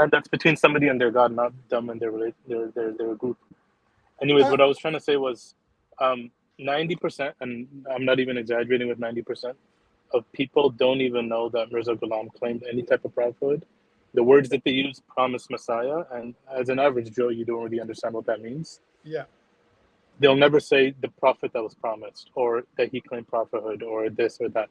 And that's between somebody and their God, not them and their group. Anyways, what I was trying to say was 90%, and I'm not even exaggerating with 90%, of people don't even know that Mirza Ghulam claimed any type of prophethood. The words that they use, promised Messiah, and as an average Joe, you don't really understand what that means. They'll never say the prophet that was promised, or that he claimed prophethood, or this or that.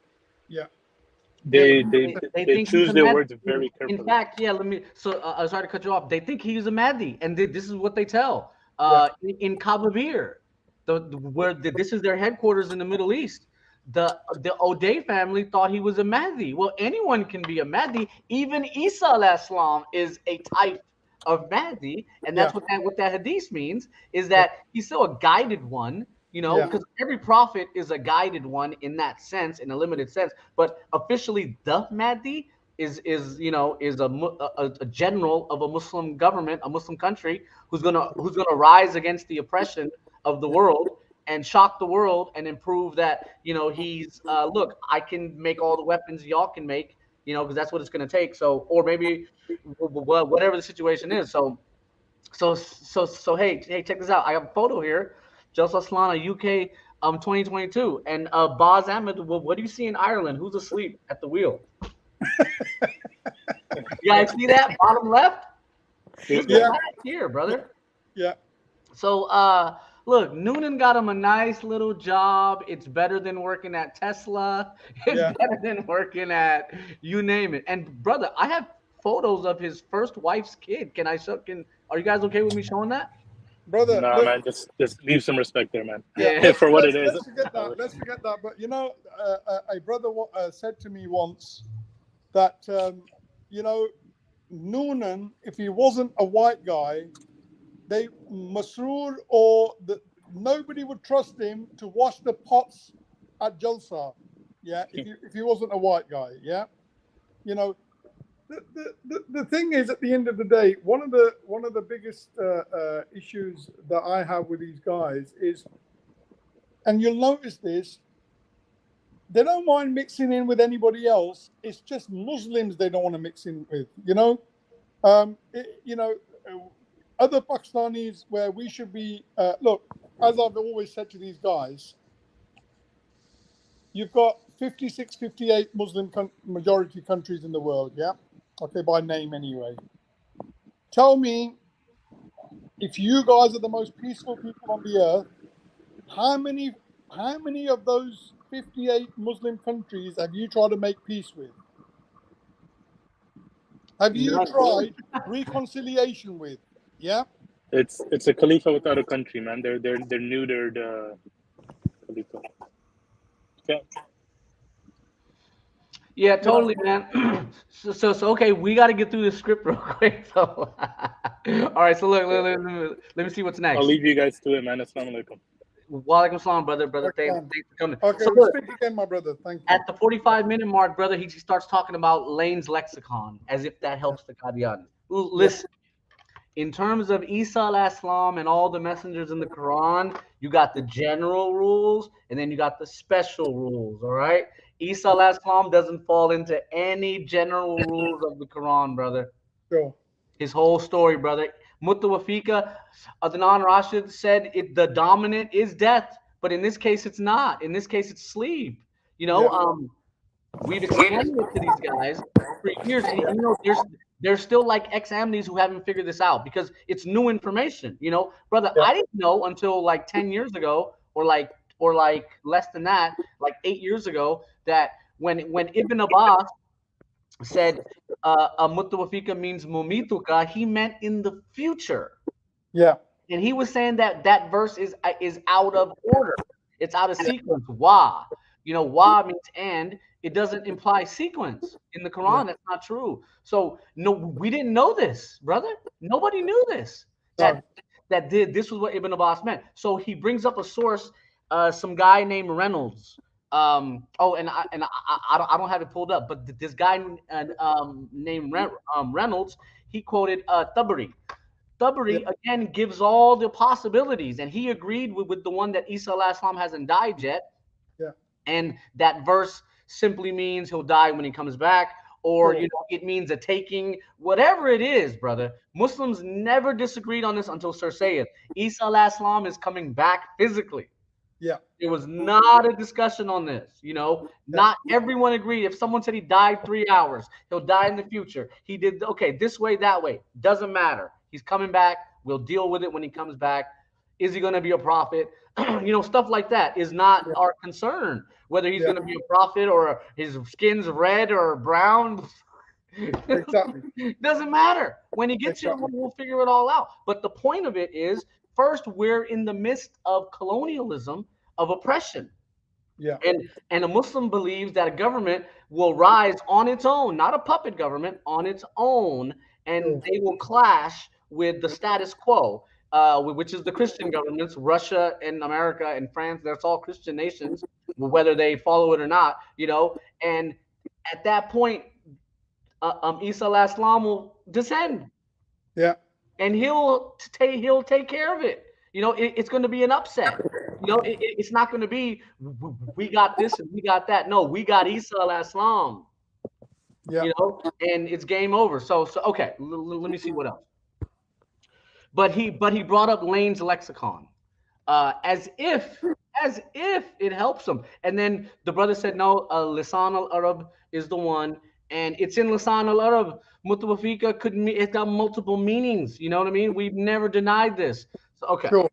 They choose their words very carefully. In fact, sorry to cut you off. They think he's a Mahdi, and this is what they tell. In Kababir, where this is their headquarters in the Middle East. The ODay family thought he was a Mahdi. Well, anyone can be a Mahdi. Even Isa alayhi salam is a type of Mahdi, and that's what that hadith means, is that he's still a guided one, you know, because every prophet is a guided one in that sense, in a limited sense. But officially, the Mahdi is a general of a Muslim government, a Muslim country who's gonna rise against the oppression of the world and shock the world and improve that, you know, he's look, I can make all the weapons y'all can make, you know, because that's what it's going to take. So, or maybe whatever the situation is. So hey, check this out. I have a photo here. Jalsa Salana, UK, 2022, and Boz Ahmed. What do you see in Ireland? Who's asleep at the wheel? You guys see that bottom left? Here, brother. So, look, Noonan got him a nice little job. It's better than working at Tesla. It's better than working at you name it. And brother, I have photos of his first wife's kid. Are you guys okay with me showing that? Brother, no, man, just leave some respect there, man. For what it is. Let's forget that. But you know, a brother said to me once that you know, Noonan, if he wasn't a white guy, Masroor nobody would trust him to wash the pots at Jalsa, if he wasn't a white guy, you know, the thing is, at the end of the day, one of the biggest issues that I have with these guys is, and you'll notice this, they don't mind mixing in with anybody else. It's just Muslims they don't want to mix in with. Other Pakistanis where we should be. Look, as I've always said to these guys, you've got 56, 58 Muslim majority countries in the world. Yeah, okay, by name anyway. Tell me, if you guys are the most peaceful people on the earth, how many of those 58 Muslim countries have you tried to make peace with? Have you tried reconciliation with? Yeah. It's a Khalifa without a country, man. They're neutered Khalifa. Yeah. Yeah, totally, man. So okay, we got to get through this script real quick. So, all right. So look, let me see what's next. I'll leave you guys to it, man. Assalamu alaikum. Walaikum salam, brother. Thanks for coming. Okay, so we'll speak again, my brother. Thank you. At the 45-minute mark, brother, he starts talking about Lane's lexicon, as if that helps the Qadiani. Listen, in terms of Isa al-Islam and all the messengers in the Quran, you got the general rules, and then you got the special rules, all right? Isa al-Islam doesn't fall into any general rules of the Quran, brother. Sure. His whole story, brother. Mutawafika, Adnan Rashid said the dominant is death, but in this case it's not. In this case it's sleep. We've explained it to these guys for years, and there's still like ex-amnes who haven't figured this out because it's new information. Brother, I didn't know until like 10 years ago, or like less than that, like 8 years ago, that when Ibn Abbas said mutawafika means mumituka, he meant in the future. Yeah. And he was saying that verse is out of order. It's out of sequence. Wa. Wa means and. It doesn't imply sequence. In the Quran, that's not true. So no, we didn't know this, brother. Nobody knew this. This was what Ibn Abbas meant. So he brings up a source, some guy named Reynolds. I don't have it pulled up, but this guy named Reynolds, he quoted Tabari. Tabari again gives all the possibilities, and he agreed with the one that Isa al-Islam hasn't died yet. Yeah. And that verse simply means he'll die when he comes back, or it means a taking, whatever it is, brother. Muslims never disagreed on this until Sir Sayyid. Isa al-Islam is coming back physically. Yeah. There was not a discussion on this, Not everyone agreed. If someone said he died 3 hours, he'll die in the future. He did this way, that way. Doesn't matter. He's coming back. We'll deal with it when he comes back. Is he going to be a prophet? Stuff like that is not our concern. Whether he's going to be a prophet or his skin's red or brown. Exactly. Doesn't matter. When he gets here, we'll figure it all out. But the point of it is, first, we're in the midst of colonialism, of oppression. Yeah. And a Muslim believes that a government will rise on its own, not a puppet government, on its own, and they will clash with the status quo, which is the Christian governments, Russia and America and France. That's all Christian nations, whether they follow it or not, And at that point, Isa al-Islam will descend. Yeah. And he'll take care of it. It's going to be an upset. It's not going to be we got this and we got that. No, we got Isa al-Islam. Yeah. And it's game over. So okay, let me see what else. But he brought up Lane's lexicon, as if it helps him. And then the brother said, no, Lisan al-Arab is the one, and it's in Lisan al-Arab. Mutawafika it's got multiple meanings. You know what I mean? We've never denied this. So okay. Sure.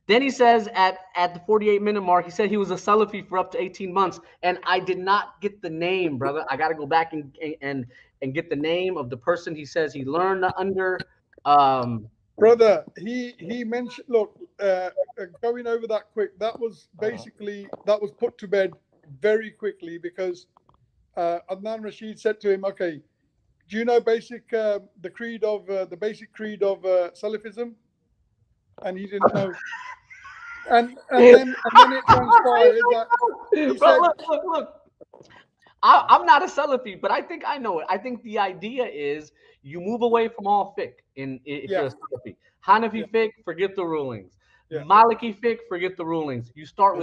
Then he says at the 48-minute mark, he said he was a Salafi for up to 18 months. And I did not get the name, brother. I got to go back and get the name of the person he says he learned under. Brother, he mentioned, look, going over that quick, that was basically, that was put to bed very quickly because Adnan Rashid said to him, okay, do you know the basic creed of Salafism? And he didn't know. And then it transpired that he said, look. I'm not a Salafi, but I think I know it. I think the idea is you move away from all fiqh if you're a Salafi. Hanafi fiqh, forget the rulings. Maliki fiqh, forget the rulings. You start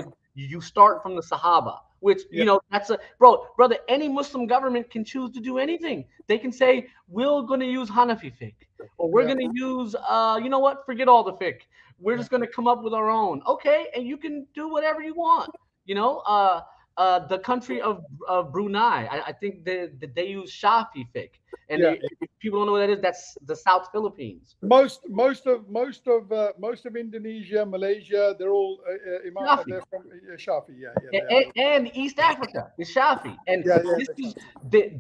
from the Sahaba, which that's brother. Any Muslim government can choose to do anything. They can say we're going to use Hanafi fiqh, or we're going to use forget all the fiqh. We're just going to come up with our own. Okay, and you can do whatever you want. The country of Brunei, I think they use Shafi fiqh, and if people don't know what that is, that's the South Philippines. Most of Indonesia, Malaysia, they're all Imam. They're from Shafi. And East Africa is Shafi, and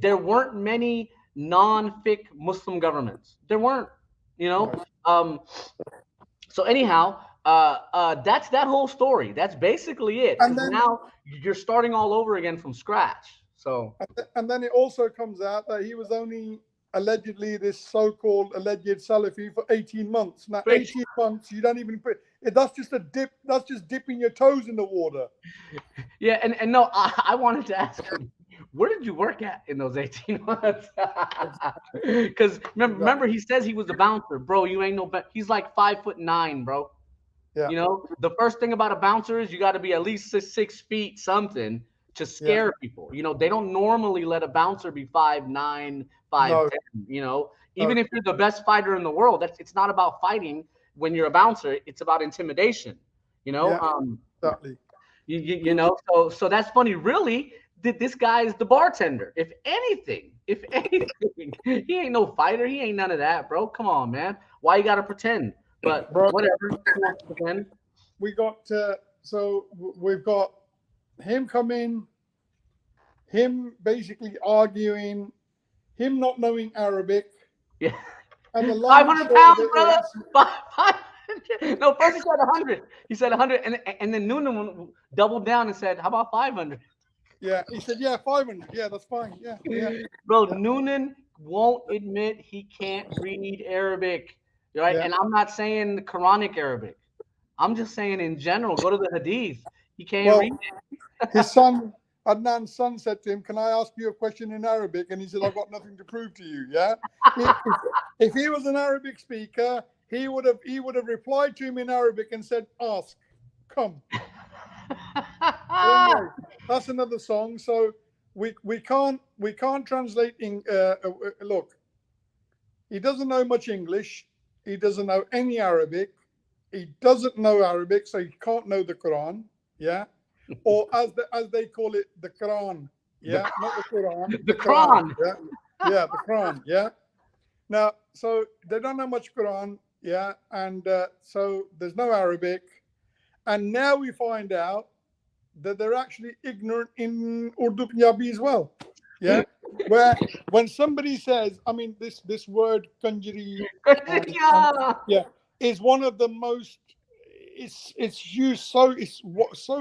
there weren't many non-fiqh Muslim governments. There weren't, So anyhow. That's that whole story. That's basically it. And then, now you're starting all over again from scratch. So and then it also comes out that he was only allegedly this so-called alleged Salafi for 18 months. Now 18 months, you don't even put it. That's just a dip. That's just dipping your toes in the water. Yeah, and no, I wanted to ask him, where did you work at in those 18 months? Because remember, he says he was a bouncer, bro. You ain't no. He's like 5'9", bro. Yeah. The first thing about a bouncer is you got to be at least 6 feet something to scare people. They don't normally let a bouncer be 5'9", 5'10". Even if you're the best fighter in the world, it's not about fighting when you're a bouncer. It's about intimidation. Exactly. So that's funny. Really, this guy is the bartender. If anything, he ain't no fighter. He ain't none of that, bro. Come on, man. Why you got to pretend? But whatever. We've got him coming, him basically arguing, him not knowing Arabic. Yeah. And the 500 pounds, brother. 500. No, first he said 100. He said 100, and then Noonan doubled down and said, "How about 500?" Yeah, he said, "Yeah, 500. Yeah, that's fine. Yeah." Bro, Noonan won't admit he can't read Arabic. Right, and I'm not saying the Quranic Arabic. I'm just saying in general. Go to the Hadith. He can't read it. His son, Adnan's son, said to him, "Can I ask you a question in Arabic?" And he said, "I've got nothing to prove to you." Yeah. If he was an Arabic speaker, he would have replied to him in Arabic and said, "Ask, come." Anyway, that's another song. So we can't translate in. Look, he doesn't know much English. He doesn't know any Arabic. He doesn't know Arabic, so he can't know the Quran. Yeah, or as they call it, the Quran. Yeah, not the Quran. The Quran. Yeah, the Quran. Yeah. Now, so they don't know much Quran. Yeah, and so there's no Arabic, and now we find out that they're actually ignorant in Urdu Punjabi as well. Yeah. Where when somebody says, I mean, this word kanjari, is one of the most. It's used so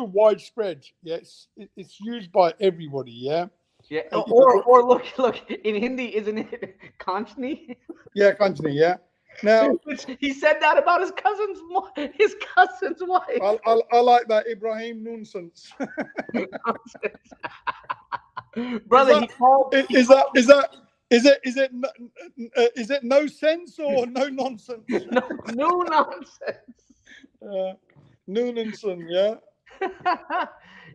widespread. Yes, it's used by everybody. Yeah. Yeah. Or look in Hindi, isn't it kanchni? Yeah, kanchni. Yeah. Now he said that about his cousin's wife. I like that Ibrahim Noonan. Brother, is it no sense or no nonsense? No nonsense. Noonanson, yeah.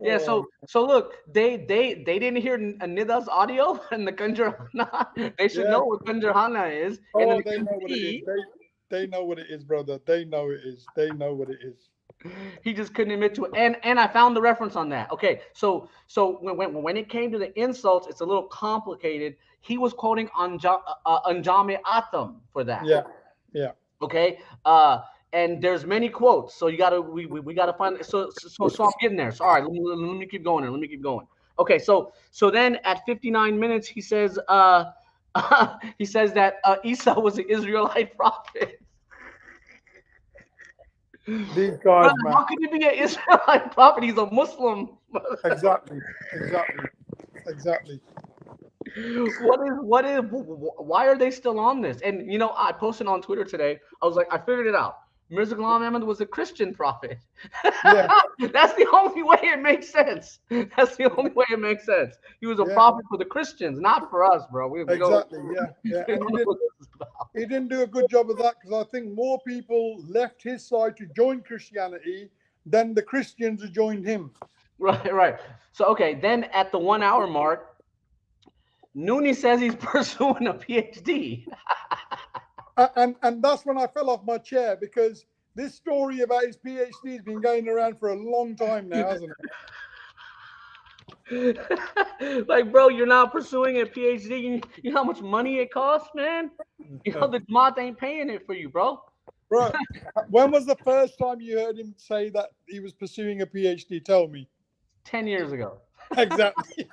Yeah, so look, they didn't hear Nida's audio and the Kanjarhana. They should know what Kanjarhana is. Oh, and they know what it is. They know what it is, brother. They know it is. They know what it is. He just couldn't admit to it, and I found the reference on that. Okay, so when it came to the insults, it's a little complicated. He was quoting Anjame Atam for that. Yeah. Okay, and there's many quotes, so we gotta find. So I'm getting there. So all right, let me keep going. Let me keep going. Okay, so then at 59 minutes, he says he says that Isa was an Israelite prophet. These guys, man. How could he be an Israelite prophet? He's a Muslim. Exactly. Why are they still on this? And I posted on Twitter today. I was like, I figured it out. Mirza Ghulam Ahmad was a Christian prophet. Yeah. That's the only way it makes sense. That's the only way it makes sense. He was a Yeah. prophet for the Christians, not for us, bro. We Exactly. Yeah. Yeah. we And don't know what this is about. he didn't do a good job of that, because I think more people left his side to join Christianity than the Christians who joined him. Right, right. So okay, then at the 1 hour mark, Noonan says he's pursuing a PhD. And that's when I fell off my chair, because this story about his PhD has been going around for a long time now, hasn't it? Like, bro, you're not pursuing a PhD. You know how much money it costs, man? You know the Jamaat ain't paying it for you, bro. Bro, when was the first time you heard him say that he was pursuing a PhD? Tell me. 10 years ago. Exactly.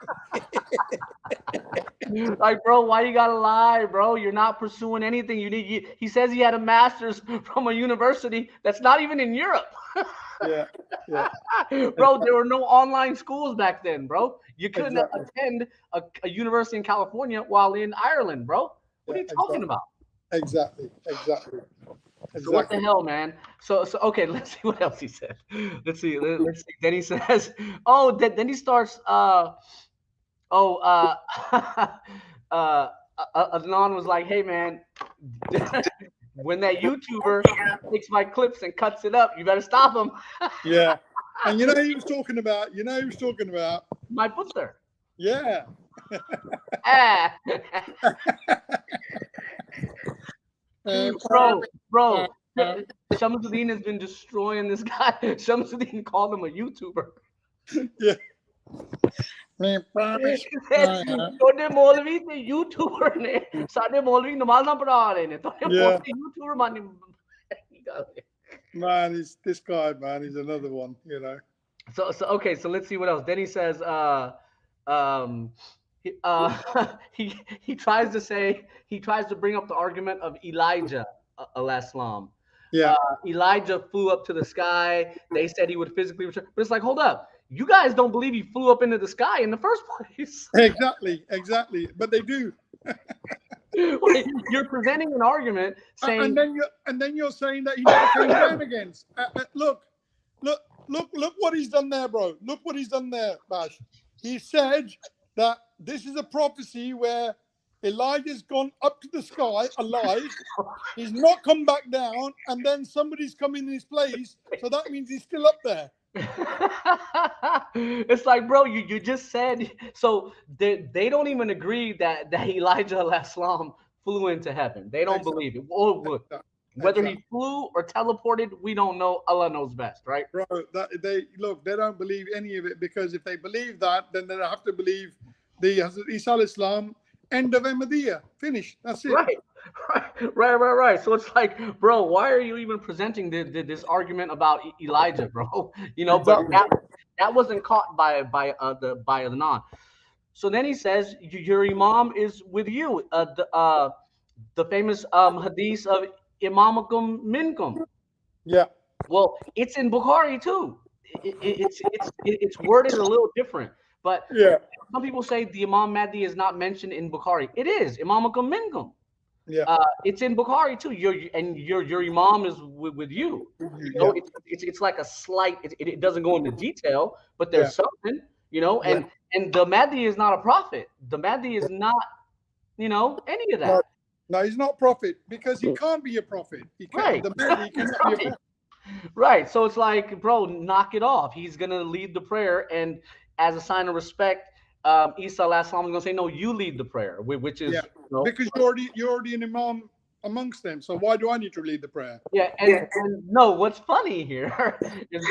Like, bro, why you gotta lie, bro? You're not pursuing anything. He says he had a master's from a university that's not even in Europe. Yeah. Yeah. Bro, there were no online schools back then, bro. You couldn't Exactly. attend a university in California while in Ireland, bro. What are you talking about? Exactly. Exactly. So what the hell, man? So okay, let's see what else he said. Let's see. Then he says, then he starts. Adnan was like, hey man, when that YouTuber takes my clips and cuts it up, you better stop him. Yeah. And you know who he was talking about? My putter. Yeah. Bro, Shamsuddin has been destroying this guy. Shamsuddin called him a YouTuber. Yeah. ਤੁਹਾਡੇ ਮੌਲਵੀ ਤੇ YouTuber ਨੇ ਸਾਡੇ ਮੌਲਵੀ ਨਮਾਜ਼ਾਂ ਪੜ੍ਹਾ ਰਹੇ ਨੇ ਤੁਹਾਡੇ ਮੌਲਵੀ YouTuber Mani Man, this guy, man, he's another one, you know. So okay, so let's see what else. Then he says he tries to bring up the argument of Elijah al-Islam. Yeah. Elijah flew up to the sky. They said he would physically return. But it's like, hold up. You guys don't believe he flew up into the sky in the first place. Exactly. But they do. Like, you're presenting an argument saying, and then you're saying that he never came down again. Look what he's done there, bro. Look what he's done there, Bash. He said that this is a prophecy where Elijah's gone up to the sky alive. He's not come back down, and then somebody's come in his place. So that means he's still up there. It's like, bro, you just said. So they don't even agree that Elijah al-Islam flew into heaven. They don't believe it. Or whether he flew or teleported, we don't know. Allah knows best, right? Bro, they don't believe any of it, because if they believe that, then they have to believe the Hazrat Isa al-Islam, end of Ahmadiyya, finish. That's it. Right. So it's like, bro, why are you even presenting this argument about Elijah, bro? You know, but that wasn't caught by Adnan. So then he says, your imam is with you. The famous hadith of imamukum minkum. Yeah. Well, it's in Bukhari too. It's worded a little different, but yeah. Some people say the Imam Mahdi is not mentioned in Bukhari. It is imamukum minkum. Yeah. It's in Bukhari too. Your imam is with you. You know, it's like a slight. It doesn't go into detail, but there's something. You know, and the Mahdi is not a prophet. The Mahdi is not, you know, any of that. No, he's not prophet, because he can't be a prophet. He can't. Right. The Mahdi cannot be a prophet. Right. So it's like, bro, knock it off. He's gonna lead the prayer, and as a sign of respect, Isa al-Islam is gonna say, no, you lead the prayer, which is you know, because you're already an imam amongst them. So why do I need to lead the prayer? Yeah, and no, what's funny here is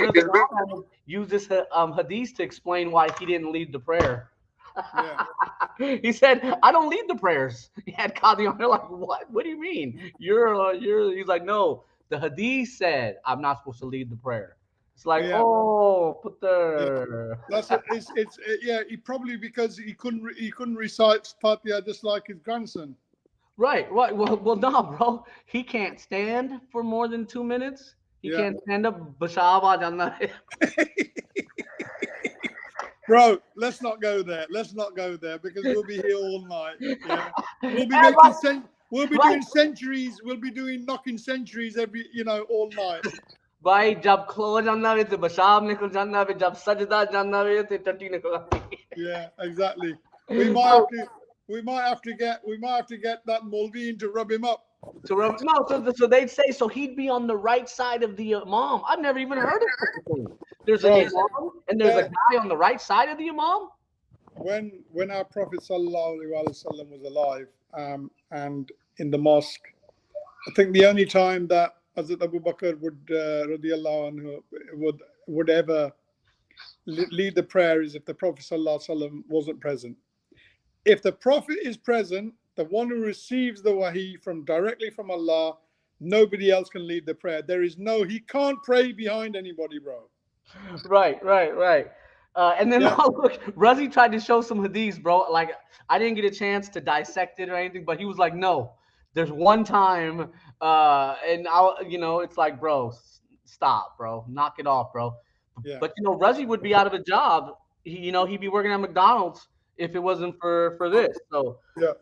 use this hadith to explain why he didn't lead the prayer. Yeah. He said, I don't lead the prayers. He had Qadi on there like, what? What do you mean? He's like, no, the hadith said I'm not supposed to lead the prayer. It's like, putter. That's it. He probably, because he couldn't recite Fatiha just like his grandson. Right. Well, no, bro. He can't stand for more than 2 minutes. He can't stand up. Bro, let's not go there. Because we'll be here all night. Yeah? We'll be doing centuries. We'll be doing knocking centuries every, all night. भाई जब close जानना है तो बशाब निकल जानना है जब सजदा जानना है तो टट्टी निकल आती है. Yeah, exactly. We might have to get that Mulveen to rub him up. So they'd say so he'd be on the right side of the imam. I've never even heard of such a thing. There's an imam and there's a guy on the right side of the imam. When our Prophet sallallahu alaihi wasallam was alive, and in the mosque, I think the only time that Hazrat Abu Bakr would radiallahu anhu would ever lead the prayer is if the Prophet sallallahu alaihi wasallam wasn't present. If the Prophet is present, the one who receives the wahi directly from Allah, nobody else can lead the prayer. He can't pray behind anybody, bro. Right. And then look, Razi tried to show some hadiths, bro. Like I didn't get a chance to dissect it or anything, but he was like, no, there's one time, and it's like, bro, stop, bro, knock it off, bro. Yeah. But Razi would be out of a job. He'd be working at McDonald's if it wasn't for this. So yeah,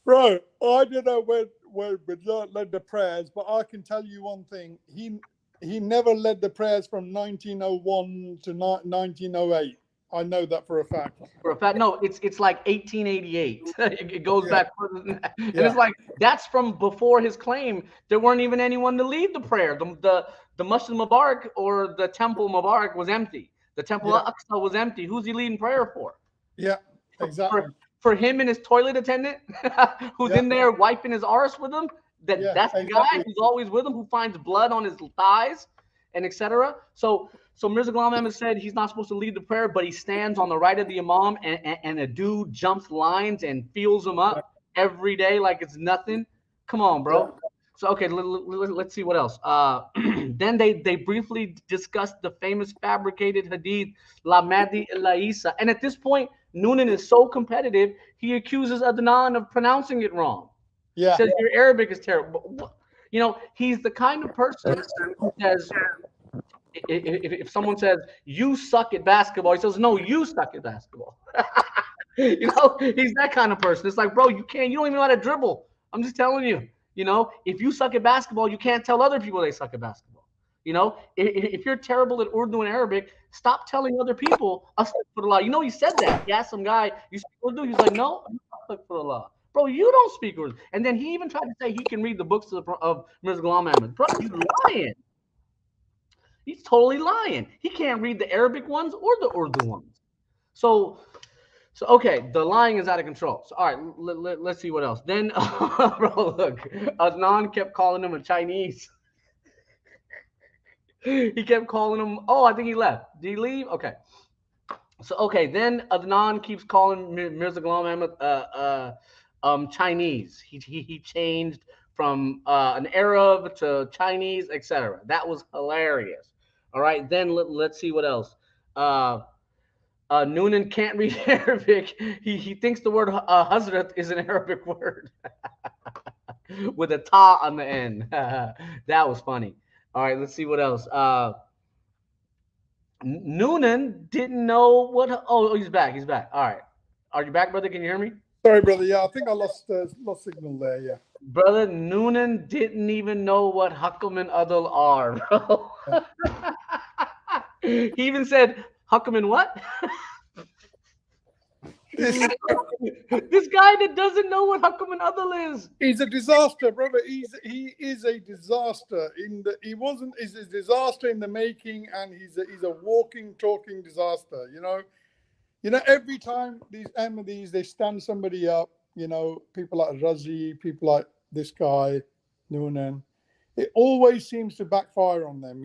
bro, I don't know when Bidlat led the prayers, but I can tell you one thing: he never led the prayers from 1901 to 1908. I know that for a fact. No, it's like 1888. It goes back further than that. And it's like that's from before his claim. There weren't even anyone to lead the prayer. The Masjid Mubarak or the Temple Mubarak was empty. The Temple Al-Aqsa was empty. Who's he leading prayer for? Yeah, exactly. For him and his toilet attendant who's in there wiping his arse with him. That's the guy who's always with him, who finds blood on his thighs and etc. So Mirza Ghulam Ahmad said he's not supposed to lead the prayer, but he stands on the right of the imam and a dude jumps lines and feels him up every day like it's nothing. Come on, bro. Yeah. So, okay, let's see what else. Then they briefly discussed the famous fabricated hadith, La Mahdi La Isa. And at this point, Noonan is so competitive, he accuses Adnan of pronouncing it wrong. Yeah. Says your Arabic is terrible. He's the kind of person who says, if someone says, you suck at basketball, he says, no, you suck at basketball. He's that kind of person. It's like, bro, you don't even know how to dribble. I'm just telling you, if you suck at basketball, you can't tell other people they suck at basketball. If you're terrible at Urdu and Arabic, stop telling other people, astaghfirullah. He said that. He asked some guy, you speak Urdu? He's like, no, astaghfirullah. Bro, you don't speak Urdu. And then he even tried to say he can read the books of Mirza Ghulam Ahmad. Bro, he's lying. He's totally lying. He can't read the Arabic ones or the Urdu ones. So okay, the lying is out of control. So all right, let's see what else. Then, bro, look, Adnan kept calling him a Chinese. He kept calling him. Oh, I think he left. Did he leave? Okay. So okay, then Adnan keeps calling Mirza Ghulam Ahmad Chinese. He changed from an Arab to Chinese, etc. That was hilarious. All right, then let's see what else. Noonan can't read Arabic. He thinks the word Hazrat is an Arabic word with a ta on the end. That was funny. All right, let's see what else. Noonan didn't know what. Oh, he's back. He's back. All right. Are you back, brother? Can you hear me? Sorry, brother. Yeah, I think I lost signal there. Yeah. Brother, Noonan didn't even know what Hakam and Adl are, bro. He even said, Hakam and what? This guy that doesn't know what Hakam and Adl is. He's a disaster, brother. He is a disaster. He's a disaster in the making, and he's a walking, talking disaster. Every time these Ahmadis, they stand somebody up, people like Razi, people like this guy, Noonan, it always seems to backfire on them,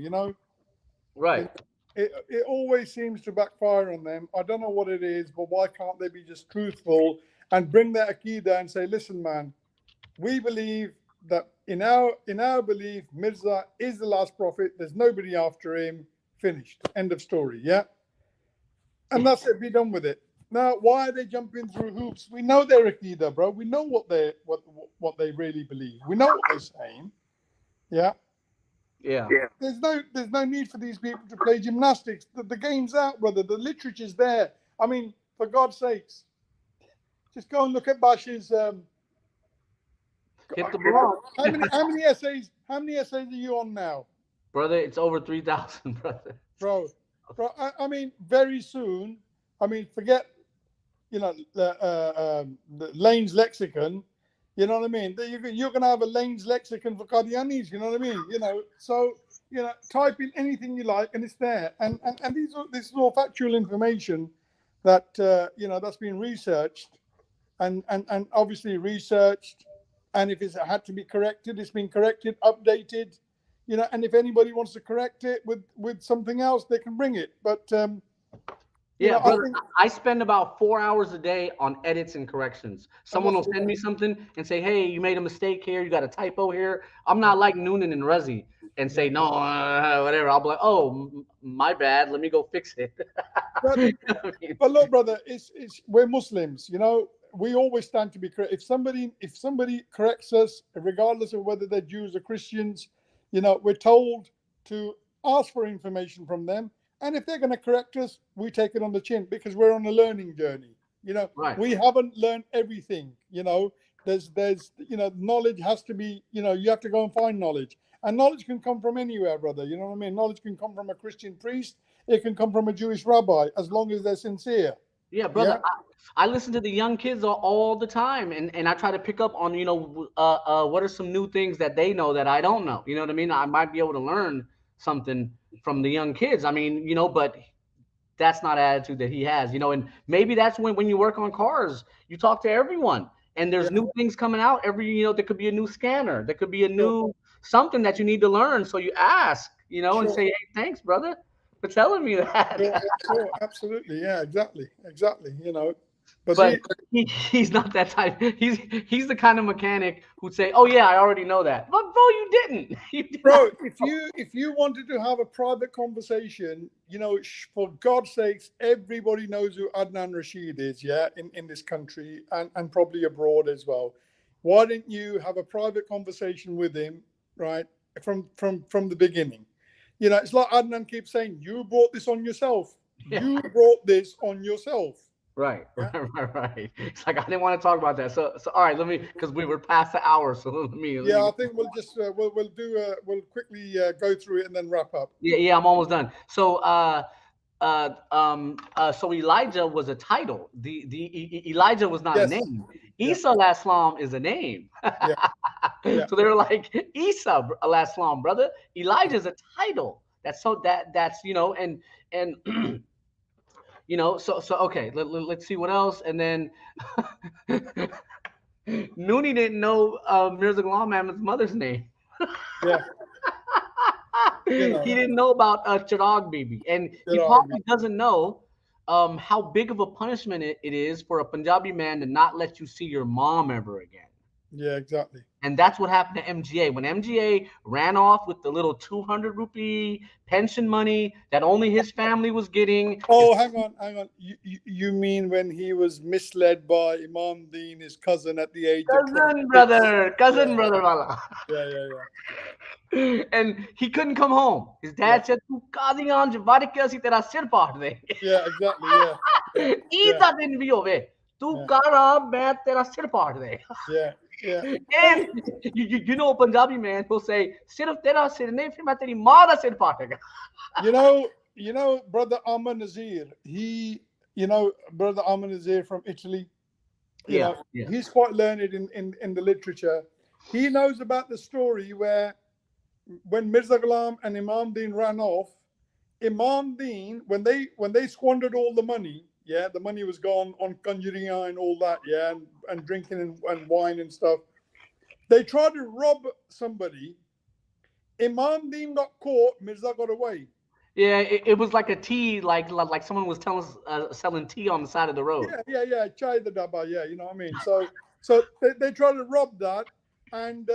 Right. It always seems to backfire on them. I don't know what it is, but why can't they be just truthful and bring their Aqidah and say, listen, man, we believe that in our belief, Mirza is the last prophet. There's nobody after him. Finished. End of story. Yeah. And that's it. Be done with it. Now, why are they jumping through hoops? We know their Aqidah, bro. We know what they really believe. We know what they're saying. Yeah. Yeah. There's no need for these people to play gymnastics. The game's out, brother. The literature's there. I mean, for God's sakes, just go and look at Bash's Hit the blog. How many essays? How many essays are you on now, Brother, it's over 3,000, brother. bro? I mean, very soon. I mean, forget the Lane's lexicon. You know what I mean? You're going to have a Lane's lexicon for Qadianis. You know what I mean? So type in anything you like, and it's there. And this is all factual information that that's been researched, and obviously researched. And if it's had to be corrected, it's been corrected, updated. And if anybody wants to correct it with something else, they can bring it. But yeah, brother, I spend about 4 hours a day on edits and corrections. Someone will send me something and say, "Hey, you made a mistake here. You got a typo here." I'm not like Noonan and Rezi and say, "No, whatever." I'll be like, "Oh, my bad. Let me go fix it." But look, brother, we're Muslims. We always stand to be correct. If somebody corrects us, regardless of whether they're Jews or Christians, we're told to ask for information from them. And if they're going to correct us, we take it on the chin because we're on a learning journey. Right. We haven't learned everything. There's knowledge has to be, you have to go and find knowledge. And knowledge can come from anywhere, brother. You know what I mean? Knowledge can come from a Christian priest. It can come from a Jewish rabbi, as long as they're sincere. Yeah, brother. Yeah. I listen to the young kids all the time, and I try to pick up on, what are some new things that they know that I don't know. You know what I mean? I might be able to learn something from the young kids. I mean, but that's not an attitude that he has, and maybe that's when you work on cars, you talk to everyone, and there's new things coming out every, there could be a new scanner, there could be a new something that you need to learn. So you ask, and say, "Hey, thanks, brother, for telling me that." Sure, absolutely. Yeah, exactly. But he's not that type. He's the kind of mechanic who'd say, "Oh yeah, I already know that." But bro, you didn't. Bro, if you wanted to have a private conversation, for God's sakes, everybody knows who Adnan Rashid is, yeah, in this country and probably abroad as well. Why didn't you have a private conversation with him, right, from the beginning? It's like Adnan keeps saying, "You brought this on yourself. You brought this on yourself." Right. It's like I didn't want to talk about that. So all right, because we were past the hour. So let me. I think we'll just we'll quickly go through it and then wrap up. Yeah, I'm almost done. So so Elijah was a title. The Elijah was not a name. Isa alayhi salam is a name. So they were like, Isa alayhi salam, brother. Elijah is a title. That's and so okay, let's see what else. And then Noonie didn't know Mirza Ghulam Ahmad's mother's name. He didn't know about Chirag Bibi, and he probably doesn't know how big of a punishment it is for a Punjabi man to not let you see your mom ever again. Yeah, exactly. And that's what happened to MGA. When MGA ran off with the little 200 rupee pension money that only his family was getting. Oh, hang on. You mean when he was misled by Imam Deen, his cousin, at the age of cousin brother, wala. Yeah. And he couldn't come home. His dad said, "Tu Qadian jawari ke asi tera sir paad de." Yeah, exactly. Yeah. Ida din bhi hove. Tu kara main tera sir paad de. Yeah. And a Punjabi man will say, "Sirf tera sir nahi, fir main teri maa da sir paatega." Brother Ahmad Nazir. Brother Ahmad Nazir from Italy. He's quite learned in the literature. He knows about the story where when Mirza Ghulam and Imam Deen ran off, Imam Deen, when they squandered all the money. Yeah, the money was gone on kanjiriya and all that, and drinking and wine and stuff. They tried to rob somebody. Imam Deen got caught, Mirza got away. Yeah, it was like a tea, like someone was selling tea on the side of the road. Yeah, chai the daba, you know what I mean? So they tried to rob that, and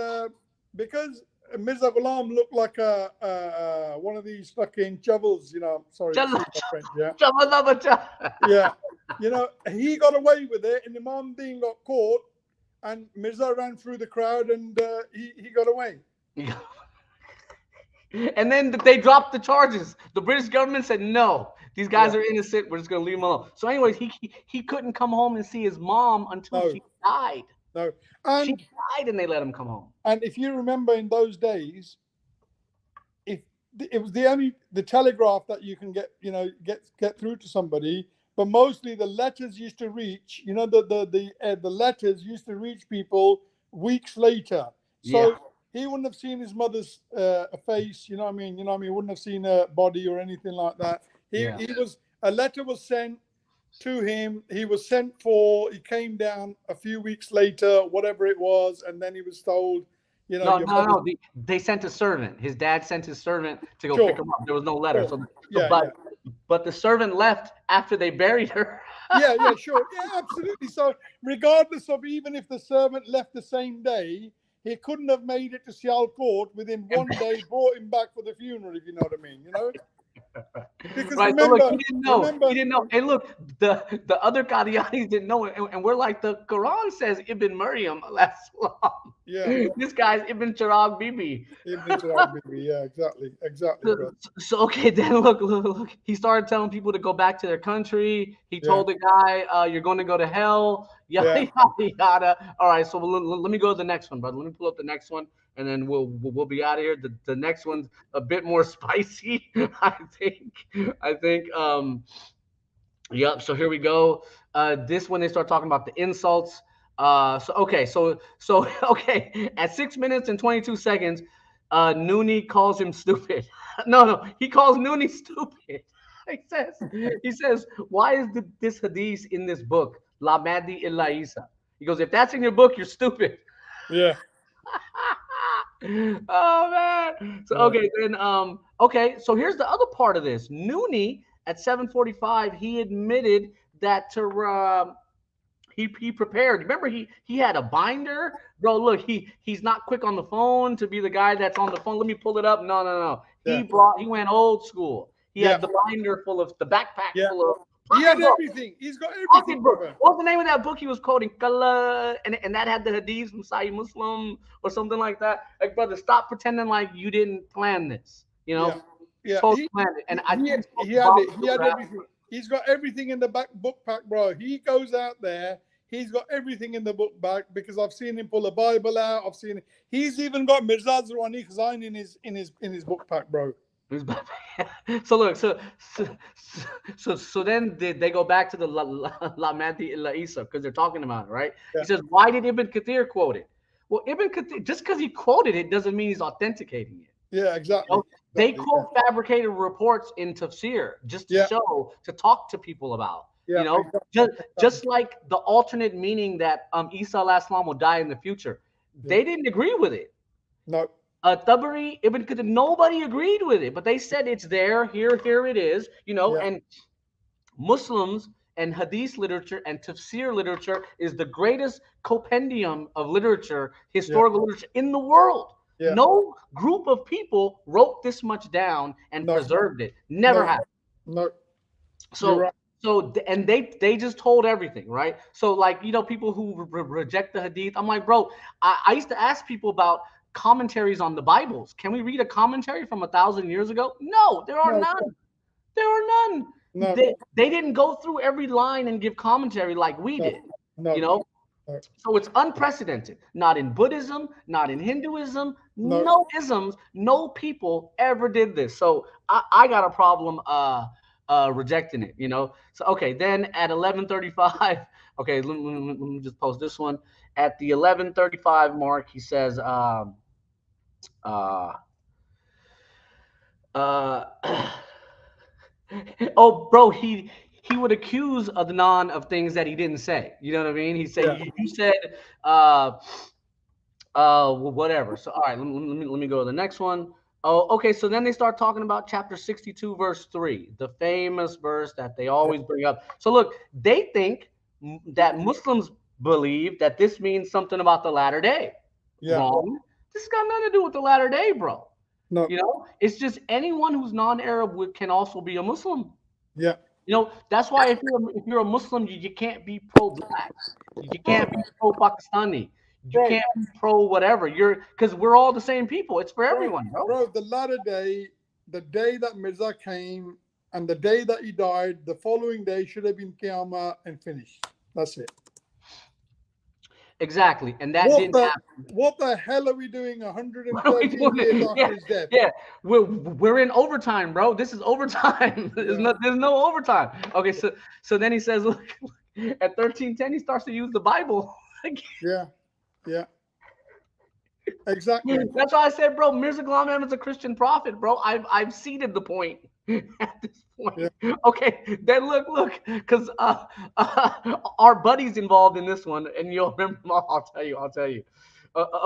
because Mirza Ghulam looked like one of these fucking shovels, sorry. Yeah. He got away with it, and Imam Deen got caught, and Mirza ran through the crowd, and he got away. And then they dropped the charges. The British government said, "No, these guys are innocent. We're just going to leave them alone." So anyways, he couldn't come home and see his mom until she died. No. She And died and they let him come home. and if you remember in those days, if it was the telegraph that you can get through to somebody, but mostly the letters used to reach, the letters used to reach people weeks later. So Yeah. he wouldn't have seen his mother's face, you know what I mean? He wouldn't have seen her body or anything like that. Yeah. A letter was sent to him. He was sent for. He came down a few weeks later, whatever it was, and then he was told, No, your no, mother. no. They sent a servant. His dad sent his servant to go Sure. pick him up. There was no letter. Sure. So Yeah, but the servant left after they buried her. yeah, sure. Yeah, absolutely. So regardless of even if the servant left the same day, he couldn't have made it to Sialkot within one day, brought him back for the funeral, if you know what I mean, Because Right. So remember, look, he didn't know. Hey, look, the other Qadianis didn't know it, and we're like, the Quran says Ibn Maryam last long. Yeah. This guy's Ibn Chirag Bibi. Yeah, exactly, bro. So okay, then look. He started telling people to go back to their country. He told the guy, "You're going to go to hell." Yada yada yada. All right, so let me go to the next one, brother. Let me pull up the next one, and then we'll be out of here. The next one's a bit more spicy, I think. Yep. So here we go. This one they start talking about the insults. So okay. At 6 minutes and 22 seconds, Noonie calls him stupid. No, he calls Noonie stupid. He says, why is this hadith in this book? La Madi illa Isa. He goes, if that's in your book, you're stupid. Yeah. Oh man. So okay, so here's the other part of this. Noonie at 7:45, he admitted that he prepared. Remember, he had a binder, bro. Look, he's not quick on the phone to be the guy that's on the phone. Let me pull it up. No. He went old school. He had the binder full of the backpack full of. He had everything. He's got everything. What was the name of that book he was quoting? And that had the hadiths from Sahih Muslim or something like that. Like, brother, stop pretending like you didn't plan this. Yeah. Totally planned it. And he had everything. He's got everything in the book pack, bro. He goes out there. He's got everything in the book bag because I've seen him pull a Bible out. He's even got Mirza Zarwani Khazain in his book pack, bro. So look, so then they go back to the La Madi illa Isa because they're talking about it, right? Yeah. He says, why did Ibn Kathir quote it? Well, Ibn Kathir, just because he quoted it doesn't mean he's authenticating it. Yeah, exactly. They quote fabricated reports in tafsir just to show, to talk to people about. Just like the alternate meaning that Isa alayhi salam will die in the future. They didn't agree with it. No. Tabari, Ibn Kathir, nobody agreed with it, but they said it's there, here it is, and Muslims and hadith literature and tafsir literature is the greatest compendium of literature, historical literature in the world. Yeah. No group of people wrote this much down and preserved it. Never happened. No. And they just told everything, right? So like, people who reject the hadith, I'm like, bro, I used to ask people about commentaries on the Bibles. Can we read a commentary from 1,000 years ago? No, there are none. There are none. No. They didn't go through every line and give commentary like we did. No. So it's unprecedented. Not in Buddhism, not in Hinduism, no isms, no people ever did this. So I got a problem rejecting it, So okay, then at 11:35, okay, let me just post this one. At the 11:35 mark, he says, oh, bro, he would accuse Adnan of things that he didn't say. You know what I mean? He said, you said, whatever. So, all right, let me go to the next one. Oh, okay. So then they start talking about chapter 62, verse 3, the famous verse that they always bring up. So look, they think that Muslims believe that this means something about the latter day. Yeah. Wrong. This has got nothing to do with the latter day, bro. No. It's just anyone who's non-Arab can also be a Muslim. Yeah. That's why if you're a Muslim, you can't be pro-black. You can't be pro-Pakistani. You can't be pro whatever. Because we're all the same people. It's for everyone, bro. Bro, the latter day, the day that Mirza came and the day that he died, the following day should have been Qiyamah and finished. That's it. Exactly, and that What didn't the happen. what the hell are we doing What are we 130 doing? years after his death? Yeah, we're in overtime, bro. This is overtime. There's no overtime. Okay, so then he says, look, at 1310, he starts to use the Bible. Yeah, yeah, exactly. That's why I said, bro, Mirza Ghulam Ahmad's a Christian prophet, bro. I've seeded the point at this point. Yeah. Okay, then look, because our buddy's involved in this one, and you'll remember. I'll tell you.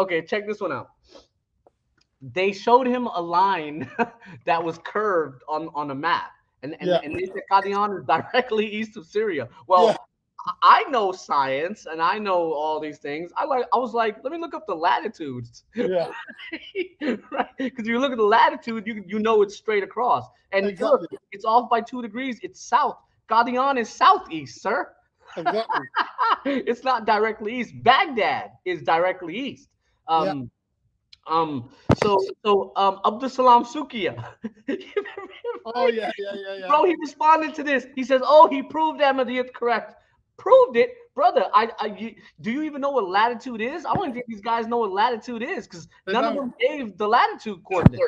Okay, check this one out. They showed him a line that was curved on a map, and they said Qadian is directly east of Syria. Well, I know science and I know all these things. I was like, let me look up the latitudes. Yeah. Right? Because you look at the latitude, you know it's straight across. And Exactly. look, it's off by 2 degrees. It's south. Qadian is southeast, sir. Exactly. It's not directly east. Baghdad is directly east. So Abdus Salam Sukiya. Oh yeah. Bro, he responded to this. He says, "Oh, he proved Ahmadiyyat correct. Proved it, brother. Do you even know what latitude is? I don't even think these guys know what latitude is because none of them gave the latitude coordinate.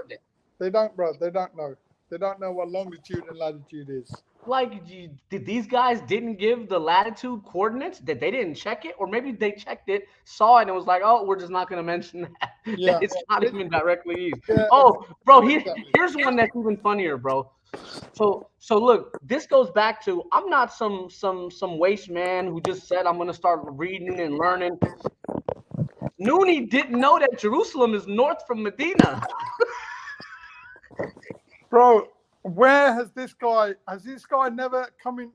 They don't, bro. They don't know. They don't know what longitude and latitude is. Like, did these guys didn't give the latitude coordinates? That they didn't check it, or maybe they checked it, saw it, and was like, "Oh, we're just not going to mention that. Yeah. That it's not even directly east." Yeah. Oh, bro, here's one that's even funnier, bro. So look, this goes back to I'm not some waste man who just said I'm going to start reading and learning. Noonan didn't know that Jerusalem is north from Medina. Bro, where has this guy never come in,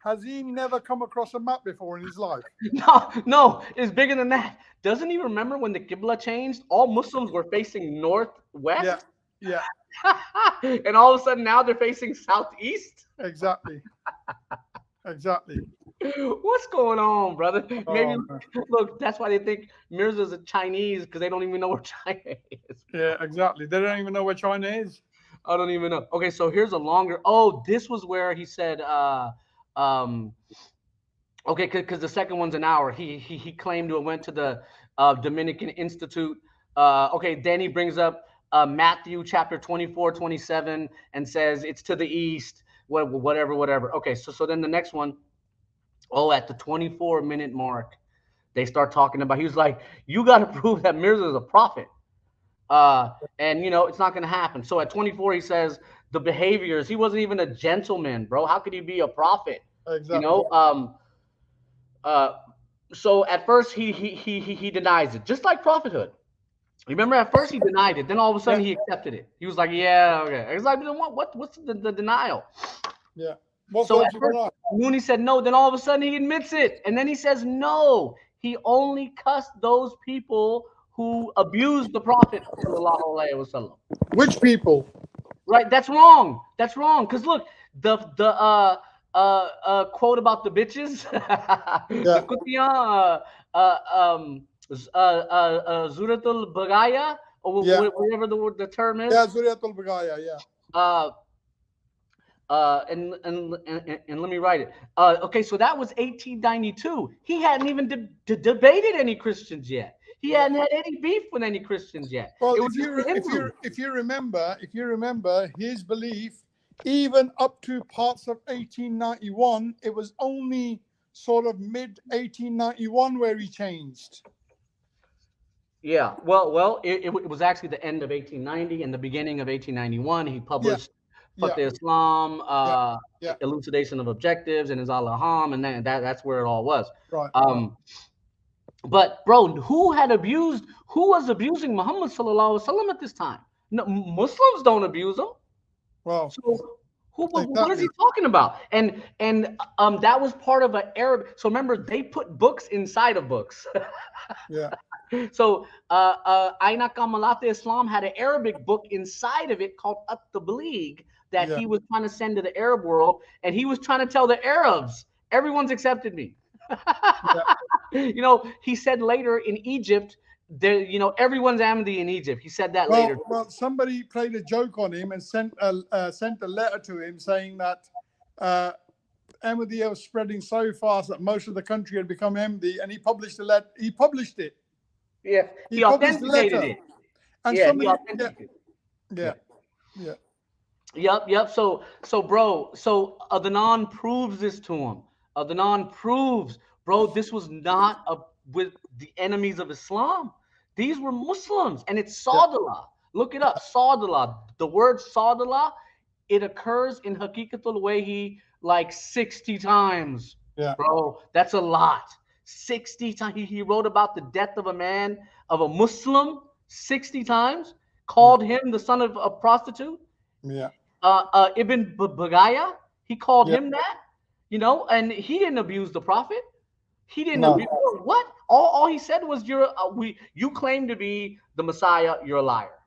has he never come across a map before in his life? No, it's bigger than that. Doesn't he remember when the Qibla changed? All Muslims were facing northwest. Yeah. And all of a sudden now they're facing southeast. Exactly. What's going on, brother? Maybe man. Look, that's why they think Mirza's a Chinese, because they don't even know where China is. Yeah, exactly. They don't even know where China is. I don't even know. Okay, so here's a longer. Oh, this was where he said, okay, because the second one's an hour. He claimed to have went to the Dominican Institute. Okay, then he brings up Matthew chapter 24, 27, and says it's to the east. Whatever. Okay, so then the next one. Oh, at the 24-minute mark, they start talking about. He was like, "You got to prove that Mirza is a prophet." And it's not going to happen. So at 24, he says the behaviors. He wasn't even a gentleman, bro. How could he be a prophet? Exactly. So at first he denies it, just like prophethood. Remember, at first he denied it. Then all of a sudden he accepted it. He was like, "Yeah, okay." It's like, what's the denial? Yeah. So at first, Noonan said no. Then all of a sudden he admits it, and then he says no. He only cussed those people who abused the Prophet. Which people? Right, that's wrong. That's wrong. Because look, the quote about the bitches, the Kutiya, Zuratul Bagaya, or whatever the term is. Yeah, Zuratul Bagaya. Yeah. And let me write it. Okay, so that was 1892. He hadn't even debated any Christians yet. He hadn't had any beef with any Christians yet. Well, if you remember his belief, even up to parts of 1891, it was only sort of mid 1891 where he changed. Yeah, well, it was actually the end of 1890 and the beginning of 1891. He published Islam, Elucidation of Objectives, and his Al-Aham, and that's where it all was. Right. But bro, who was abusing Muhammad sallallahu alaihi wasallam at this time? No, Muslims don't abuse him. Wow. So what is he talking about? And that was part of an Arab. So remember, they put books inside of books. Yeah. So Aina Kamalat Islam had an Arabic book inside of it called At-Tabligh that he was trying to send to the Arab world, and he was trying to tell the Arabs, everyone's accepted me. He said later in Egypt, everyone's Ahmadi in Egypt. He said that later. Well, somebody played a joke on him and sent a letter to him saying that Ahmadiyya was spreading so fast that most of the country had become Ahmadi, and he published a letter. He published it. Yeah, He he published the authenticated letter. it. And Yeah, he somebody, authenticated. yeah, yeah. Yep. So, bro, so Adnan proves this to him. Adnan proves, bro, this was not with the enemies of Islam. These were Muslims, and it's Sadala. Look it up, Sadala. The word Sadala, it occurs in Haqiqatul Wahi like 60 times. Yeah. Bro, that's a lot. 60 times. He wrote about the death of a man, of a Muslim, 60 times, called him the son of a prostitute. Yeah. Ibn Bagaya, he called Yeah. him that, and he didn't abuse the prophet. He didn't No. abuse what? All he said was, you claim to be the Messiah, you're a liar.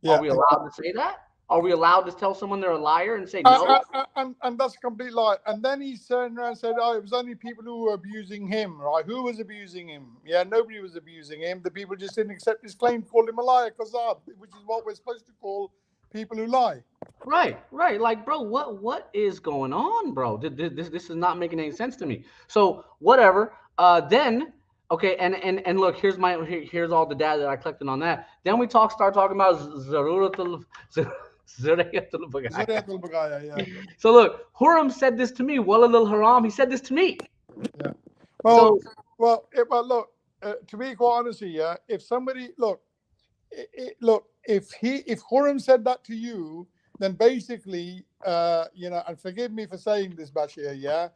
Yeah. Are we allowed to say that? Are we allowed to tell someone they're a liar and say no? And that's a complete lie. And then he turned around and said, "Oh, it was only people who were abusing him, right? Who was abusing him? Yeah, nobody was abusing him. The people just didn't accept his claim, called him a liar, Kazab, which is what we're supposed to call people who lie." Right. Like, bro, what is going on, bro? This is not making any sense to me. So whatever. Then okay, and look, here's all the data that I collected on that. Then we start talking about Zaruratul Yeah. So look, Huram said this to me. Walad al Haram. He said this to me. Yeah. Well, look. To be quite honest with you, if somebody if Huram said that to you, then basically, and forgive me for saying this, Bashir, yeah.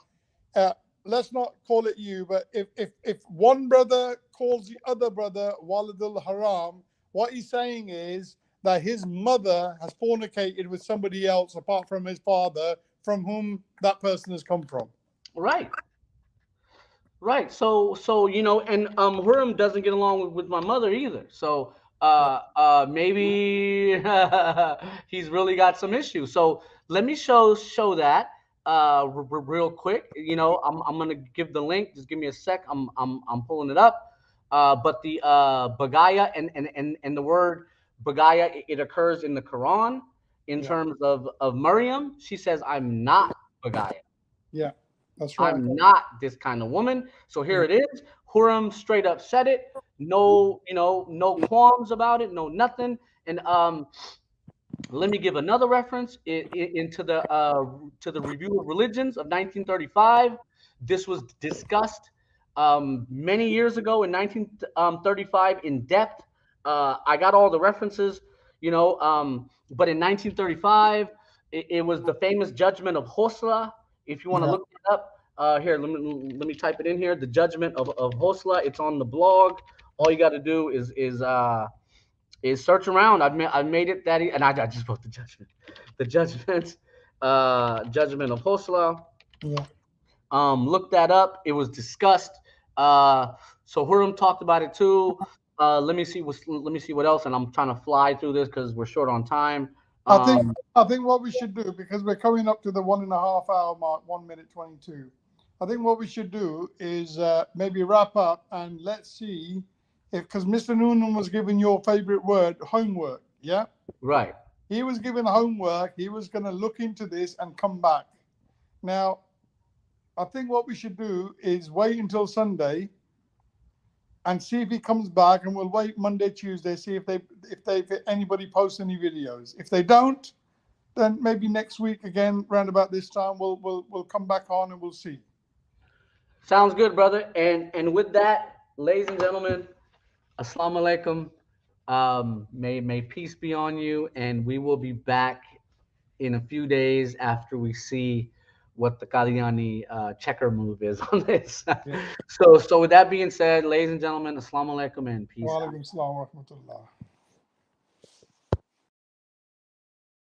Let's not call it you, but if one brother calls the other brother Walad al Haram, what he's saying is that his mother has fornicated with somebody else apart from his father, from whom that person has come from. Right. So and Huram doesn't get along with my mother either. So maybe he's really got some issues. So let me show that real quick. I'm gonna give the link. Just give me a sec. I'm pulling it up. But the Bagaya and the word Bagaya, it occurs in the Quran in terms of Maryam. She says, "I'm not Bagaya." Yeah, that's right. I'm not this kind of woman. So here it is. Huram straight up said it. No, no qualms about it. No nothing. And let me give another reference into the Review of Religions of 1935. This was discussed many years ago in 1935 in depth. I got all the references, but in 1935, it was the famous judgment of Hosla. If you want to look it up, here, let me type it in here. The judgment of Hosla. It's on the blog. All you got to do is search around. I've made it that, and I just wrote the judgment. The judgment of Hosla. Yeah. Look that up. It was discussed. So Huram talked about it too. Let me see what else, and I'm trying to fly through this because we're short on time. I think what we should do, because we're coming up to the 1.5 hour mark, 1 minute 22. I think what we should do is maybe wrap up and let's see because Mr. Noonan was giving your favorite word, homework. Yeah. Right. He was given homework. He was going to look into this and come back. Now, I think what we should do is wait until Sunday and see if he comes back, and we'll wait Monday, Tuesday, see if anybody posts any videos. If they don't, then maybe next week again, round about this time, we'll come back on and we'll see. Sounds good, brother. And with that, ladies and gentlemen, Assalamu alaikum. May peace be on you, and we will be back in a few days after we see what the Qadiani checker move is on this. So with that being said, ladies and gentlemen, Assalamu alaikum and peace. Wa alaikum assalam wa rahmatullah.